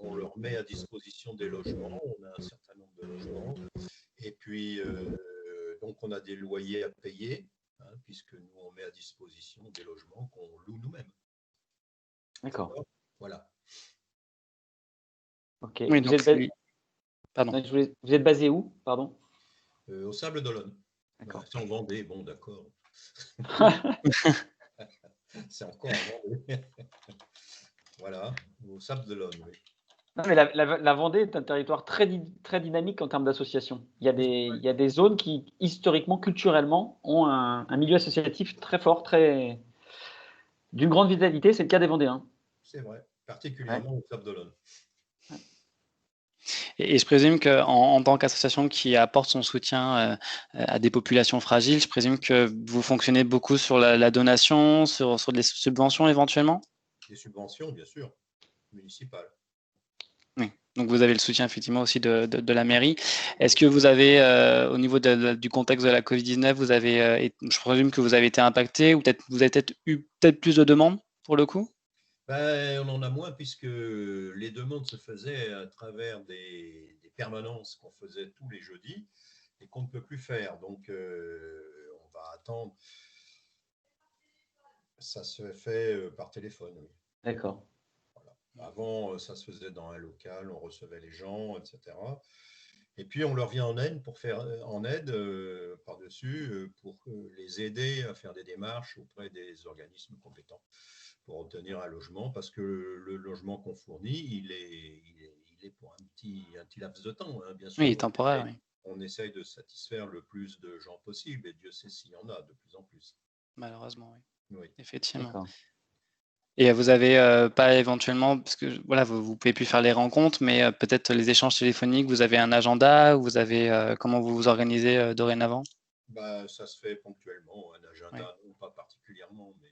on leur met à disposition des logements. On a un certain nombre de logements. Et puis, donc, on a des loyers à payer, hein, puisque nous, on met à disposition des logements qu'on loue nous-mêmes. D'accord. Voilà. Ok. Oui, Vous êtes basé où, pardon? Au Sable d'Olonne. D'accord. C'est en Vendée, bon, d'accord. C'est encore en Vendée. Voilà, au Sable d'Olonne, oui. Non, mais la Vendée est un territoire très dynamique en termes d'associations. Il y a des zones qui, historiquement, culturellement, ont un milieu associatif très fort, d'une grande vitalité. C'est le cas des Vendéens. C'est vrai, particulièrement au Sable d'Olonne. Et je présume qu'en tant qu'association qui apporte son soutien à des populations fragiles, je présume que vous fonctionnez beaucoup sur la donation, sur des subventions éventuellement? Des subventions, bien sûr, municipales. Oui. Donc vous avez le soutien effectivement aussi de la mairie. Est-ce que vous avez, au niveau du contexte de la Covid-19, je présume que vous avez été impacté ou peut-être vous avez eu plus de demandes pour le coup? On en a moins puisque les demandes se faisaient à travers des permanences qu'on faisait tous les jeudis et qu'on ne peut plus faire. Donc, on va attendre. Ça se fait par téléphone, oui. D'accord. Voilà. Avant, ça se faisait dans un local, on recevait les gens, etc. Et puis, on leur vient en aide par-dessus pour les aider à faire des démarches auprès des organismes compétents pour obtenir un logement, parce que le logement qu'on fournit, il est pour un petit laps de temps, hein, bien sûr. Oui, temporaire, oui. on essaye de satisfaire le plus de gens possible, et Dieu sait s'il y en a de plus en plus. Malheureusement, oui. Oui. Effectivement. D'accord. Et vous avez pas éventuellement, parce que voilà, vous pouvez plus faire les rencontres, mais peut-être les échanges téléphoniques, vous avez un agenda, vous avez comment vous vous organisez dorénavant? Bah, ça se fait ponctuellement, un agenda, Ouais. non pas particulièrement, mais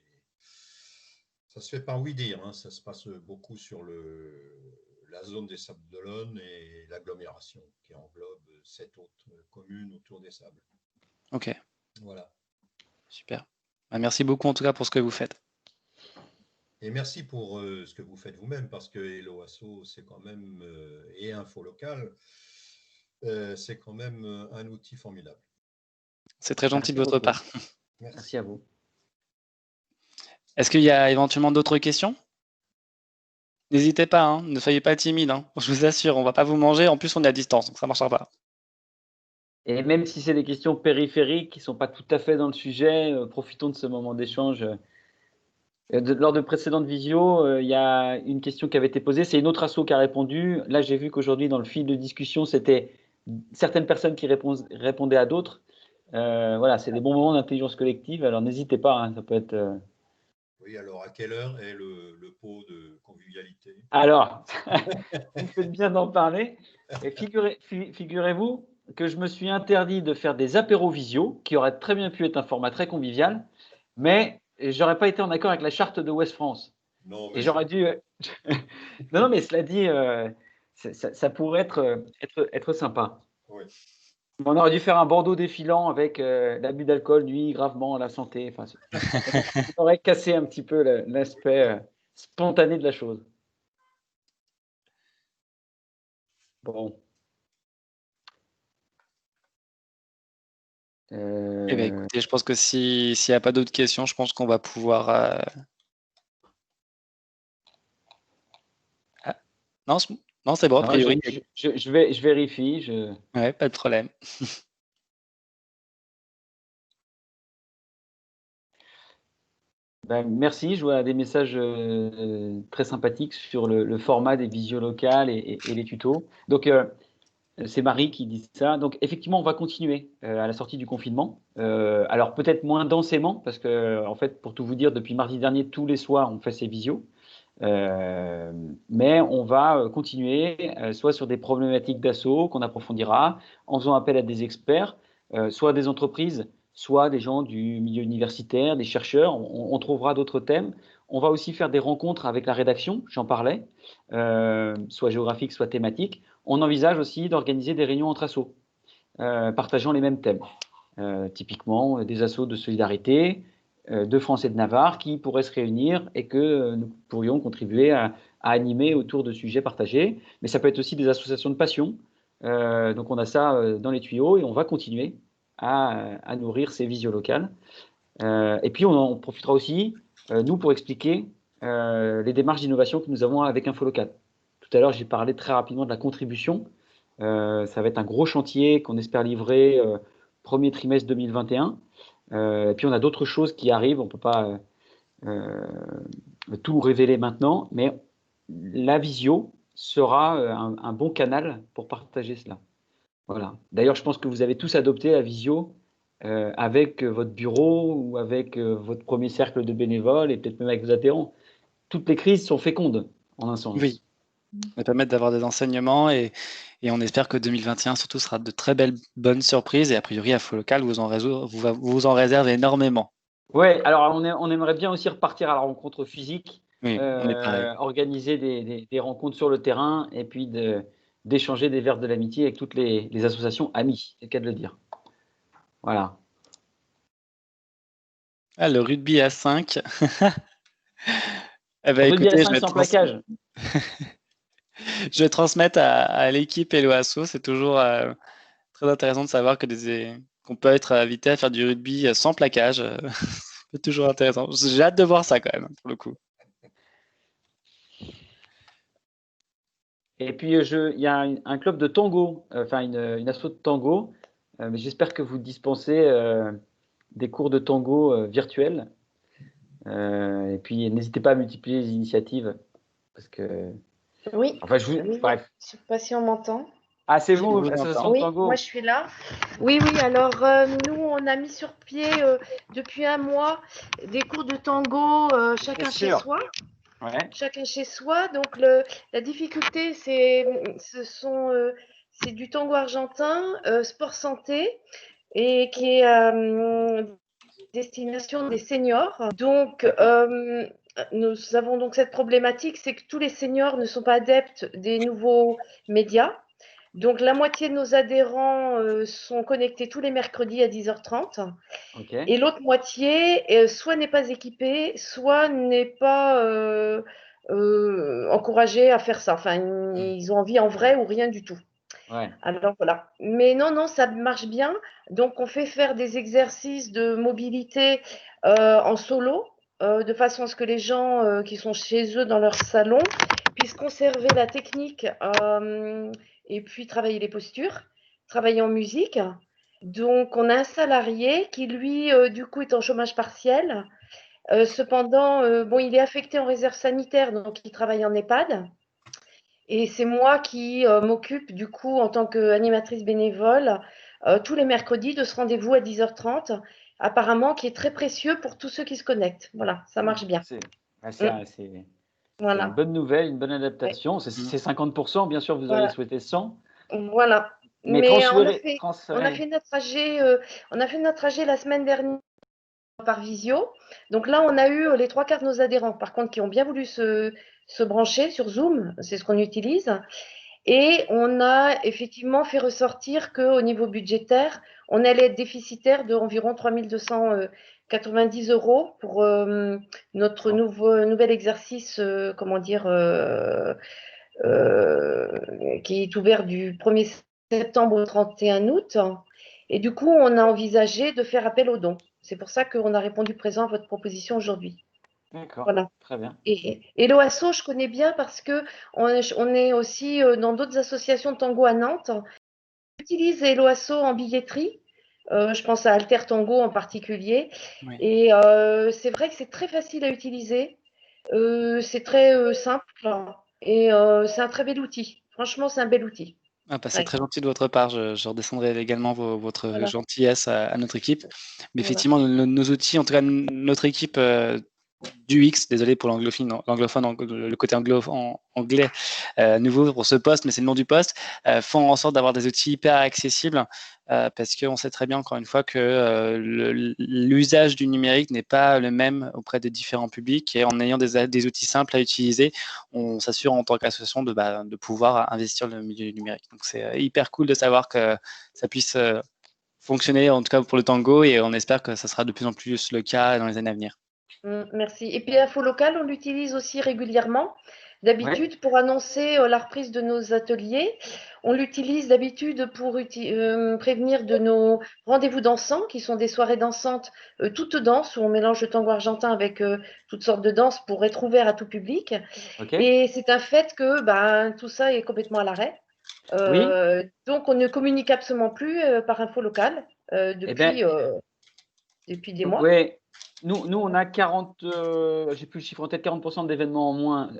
ça se fait par oui dire, hein. Ça se passe beaucoup sur la zone des Sables d'Olonne et l'agglomération qui englobe 7 autres communes autour des Sables. Ok, Voilà. super. Bah, merci beaucoup en tout cas pour ce que vous faites. Et merci pour ce que vous faites vous-même, parce que Hello Asso, c'est quand même, et Info Local, c'est quand même un outil formidable. C'est très gentil de Merci votre beaucoup. part. Merci à vous. Est-ce qu'il y a éventuellement d'autres questions? N'hésitez pas, hein, ne soyez pas timide, hein. Je vous assure, on va pas vous manger. En plus, on est à distance, donc ça marchera pas. Et même si c'est des questions périphériques qui ne sont pas tout à fait dans le sujet, profitons de ce moment d'échange. Lors de précédentes visios, il y a une question qui avait été posée, c'est une autre asso qui a répondu. Là, j'ai vu qu'aujourd'hui, dans le fil de discussion, c'était certaines personnes qui répondaient à d'autres. Voilà, c'est des bons moments d'intelligence collective, alors n'hésitez pas, hein, ça peut être… Oui, alors à quelle heure est le pot de convivialité? Alors, vous faites bien d'en parler. Et figurez-vous que je me suis interdit de faire des apéros visio, qui auraient très bien pu être un format très convivial, mais j'aurais pas été en accord avec la charte de Ouest France. Non, Et mais j'aurais dû. Non, non, mais cela dit, ça pourrait être sympa. oui. On aurait dû faire un bandeau défilant avec l'abus d'alcool nuit gravement à la santé. Enfin, ça aurait cassé un petit peu l'aspect spontané de la chose. Bon. Eh bien, écoutez, je pense que s'il n'y a pas d'autres questions, je pense qu'on va pouvoir. Ah, non, non, c'est bon, a Non, priori. je vérifie. Ouais, pas de problème. Ben, merci, je vois des messages très sympathiques sur le format des visios locales et les tutos. Donc, c'est Marie qui dit ça. Donc, effectivement, on va continuer à la sortie du confinement. Alors, peut-être moins densément, parce que, en fait, pour tout vous dire, depuis mardi dernier, tous les soirs, on fait ces visios. Mais on va continuer, soit sur des problématiques d'assaut qu'on approfondira, en faisant appel à des experts, soit des entreprises, soit des gens du milieu universitaire, des chercheurs. On trouvera d'autres thèmes. On va aussi faire des rencontres avec la rédaction, j'en parlais, soit géographiques, soit thématiques. On envisage aussi d'organiser des réunions entre assos, partageant les mêmes thèmes. Typiquement, des assos de solidarité, de Français de Navarre qui pourraient se réunir et que nous pourrions contribuer à animer autour de sujets partagés. Mais ça peut être aussi des associations de passion. Donc on a ça dans les tuyaux et on va continuer à nourrir ces visios locales. Et puis on profitera aussi, nous, pour expliquer les démarches d'innovation que nous avons avec InfoLocal. Tout à l'heure, j'ai parlé très rapidement de la contribution. Ça va être un gros chantier qu'on espère livrer premier trimestre 2021. Et puis on a d'autres choses qui arrivent, on ne peut pas tout révéler maintenant, mais la visio sera un bon canal pour partager cela. Voilà. D'ailleurs, je pense que vous avez tous adopté la visio avec votre bureau ou avec votre premier cercle de bénévoles et peut-être même avec vos adhérents. Toutes les crises sont fécondes, en un sens. Oui, ça va permettre d'avoir des enseignements et on espère que 2021 surtout sera de très belles, bonnes surprises. Et a priori, à Folocal, vous en réserve énormément. Ouais, alors on aimerait bien aussi repartir à la rencontre physique, Oui, on est pareil. organiser des rencontres sur le terrain et puis d'échanger des verres de l'amitié avec toutes les associations amies, c'est le cas de le dire. Voilà. Ah, le rugby à 5. Eh ben, Rugby à écoutez, 5 sans plaquage. je vais transmettre à l'équipe et l'OASO. C'est toujours très intéressant de savoir qu'on peut être invité à faire du rugby sans plaquage. C'est toujours intéressant. J'ai hâte de voir ça quand même, pour le coup. Et puis, il y a un club de tango, enfin une asso de tango. Mais j'espère que vous dispensez des cours de tango virtuels. Et puis, n'hésitez pas à multiplier les initiatives. Parce que, Oui, enfin, oui. bref. Je sais pas si on m'entend. Ah, c'est On vous, vous l'association entend. de Oui, moi tango. je suis là. Oui, oui, alors nous, on a mis sur pied depuis un mois des cours de tango, C'est chacun chez sûr. soi. Ouais. Chacun chez soi. Donc la difficulté, c'est du tango argentin, sport santé, et qui est destination des seniors. Donc nous avons donc cette problématique, c'est que tous les seniors ne sont pas adeptes des nouveaux médias. Donc la moitié de nos adhérents sont connectés tous les mercredis à 10h30. Ok. Et l'autre moitié, soit n'est pas équipée, soit n'est pas encouragée à faire ça. Enfin, ils ont envie en vrai ou rien du tout. Ouais. Alors voilà. Mais non, non, ça marche bien. Donc on fait faire des exercices de mobilité en solo, de façon à ce que les gens qui sont chez eux dans leur salon puissent conserver la technique et puis travailler les postures, travailler en musique. Donc on a un salarié qui lui, du coup, est en chômage partiel. Cependant, bon, il est affecté en réserve sanitaire, donc il travaille en EHPAD. Et c'est moi qui m'occupe, du coup, en tant qu'animatrice bénévole, tous les mercredis de ce rendez-vous à 10h30, apparemment qui est très précieux pour tous ceux qui se connectent. Voilà, ça marche bien. Mm, C'est une voilà. bonne nouvelle, une bonne Ouais, adaptation. C'est 50%, bien sûr, vous auriez voilà. souhaité 100, Voilà. mais Mais transférer, on a transférer. fait notre trajet, on a fait notre trajet la semaine dernière par visio. Donc là, on a eu les trois quarts de nos adhérents, par contre, qui ont bien voulu se brancher sur Zoom. C'est ce qu'on utilise. Et on a effectivement fait ressortir qu'au niveau budgétaire, on allait être déficitaire d'environ 3 290 € pour notre Bon. nouvel exercice, comment dire, qui est ouvert du 1er septembre au 31 août. Et du coup, on a envisagé de faire appel aux dons. C'est pour ça qu'on a répondu présent à votre proposition aujourd'hui. D'accord, Voilà. très bien. Et l'OASO, je connais bien parce que on est aussi dans d'autres associations de tango à Nantes. J'utilise l'OASO en billetterie. Je pense à Alter Tango en particulier. Oui. Et c'est vrai que c'est très facile à utiliser. C'est très simple. Et c'est un très bel outil. Franchement, c'est un bel outil. Ah, bah, c'est Ouais. très gentil de votre part. Je redescendrai également votre Voilà. gentillesse à notre équipe. Mais Voilà. effectivement, nos outils, en tout cas notre équipe du X, désolé pour l'anglophone, le côté anglais nouveau pour ce poste, mais c'est le nom du poste, font en sorte d'avoir des outils hyper accessibles parce qu'on sait très bien, encore une fois, que l'usage du numérique n'est pas le même auprès des différents publics et en ayant des outils simples à utiliser, on s'assure en tant qu'association de pouvoir investir le milieu numérique. Donc c'est hyper cool de savoir que ça puisse fonctionner, en tout cas pour le tango, et on espère que ça sera de plus en plus le cas dans les années à venir. Merci. Et puis Info Local, on l'utilise aussi régulièrement. Oui, D'habitude, pour annoncer la reprise de nos ateliers, on l'utilise d'habitude pour prévenir de nos rendez-vous dansants, qui sont des soirées dansantes, toutes danses, où on mélange le tango argentin avec toutes sortes de danses pour être ouvert à tout public. ok. Et c'est un fait que tout ça est complètement à l'arrêt. Oui, Donc, on ne communique absolument plus par Info Local eh bien, depuis des mois. oui. Nous, on a 40, j'ai plus le chiffre en tête, 40% d'événements en moins.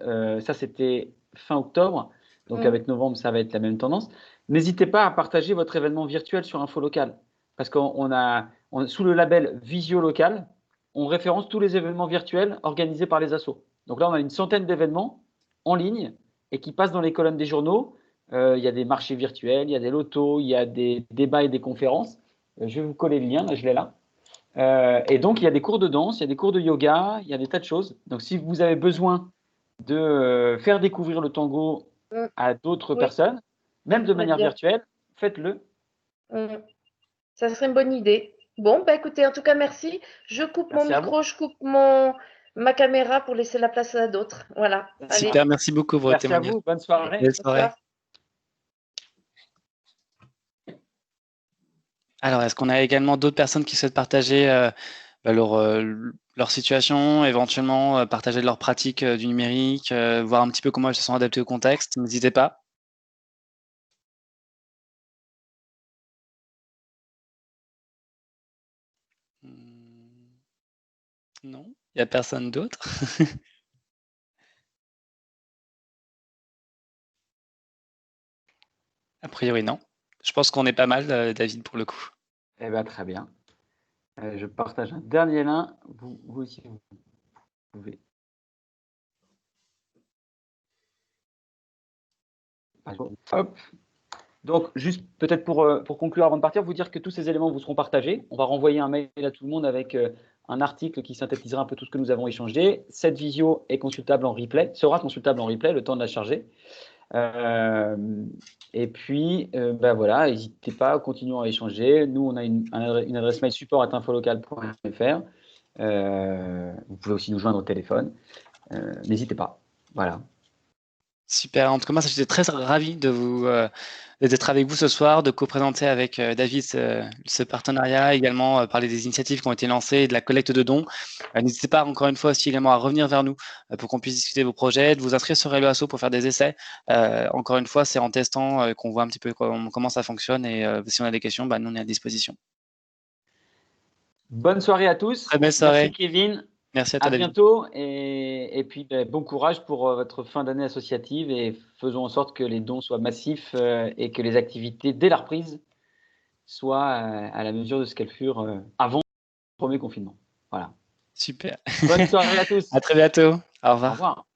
Ça, c'était fin octobre. Donc, Mm. avec novembre, ça va être la même tendance. N'hésitez pas à partager votre événement virtuel sur Info Local. Parce sous le label Visio Local, on référence tous les événements virtuels organisés par les assos. Donc là, on a une centaine d'événements en ligne et qui passent dans les colonnes des journaux. Il y a des marchés virtuels, il y a des lotos, il y a des débats et des conférences. Je vais vous coller le lien, là, je l'ai là. Et donc, il y a des cours de danse, il y a des cours de yoga, il y a des tas de choses. Donc, si vous avez besoin de faire découvrir le tango Mm. à d'autres Oui, personnes, ça même de pourrait manière bien. virtuelle, faites-le. Mm. Ça serait une bonne idée. Bon, bah écoutez, en tout cas, merci. Je coupe mon Merci à vous. micro, je coupe ma caméra pour laisser la place à d'autres. Voilà. Allez, Super, merci beaucoup pour votre Merci à témoignage. vous. Bonne soirée. Belle soirée. bonsoir. Alors, est-ce qu'on a également d'autres personnes qui souhaitent partager leur situation, éventuellement partager leurs pratiques du numérique, voir un petit peu comment elles se sont adaptées au contexte? N'hésitez pas. Non, il n'y a personne d'autre. A priori, non. Je pense qu'on est pas mal, David, pour le coup. Eh bien, très bien. Je partage un dernier lien. Vous aussi, vous pouvez. Hop. Donc, juste peut-être pour conclure avant de partir, vous dire que tous ces éléments vous seront partagés. On va renvoyer un mail à tout le monde avec un article qui synthétisera un peu tout ce que nous avons échangé. Cette visio est consultable en replay, sera consultable en replay, le temps de la charger. Et puis, voilà, n'hésitez pas, continuons à échanger. Nous, on a une adresse mail support@infolocal.fr. Vous pouvez aussi nous joindre au téléphone. N'hésitez pas. Voilà. Super. En tout cas, moi, j'étais très ravi d'être avec vous ce soir, de co-présenter avec David ce partenariat, également parler des initiatives qui ont été lancées et de la collecte de dons. N'hésitez pas encore une fois aussi également à revenir vers nous pour qu'on puisse discuter de vos projets, de vous inscrire sur Hello Asso pour faire des essais. Encore une fois, c'est en testant qu'on voit un petit peu comment ça fonctionne et si on a des questions, nous on est à disposition. Bonne soirée à tous. Très belle soirée. Merci Kevin. Merci à toi, David. Bientôt et puis bon courage pour votre fin d'année associative et faisons en sorte que les dons soient massifs et que les activités dès la reprise soient à la mesure de ce qu'elles furent avant le premier confinement. Voilà. Super. Bonne soirée à tous. À très bientôt. Au revoir. Au revoir.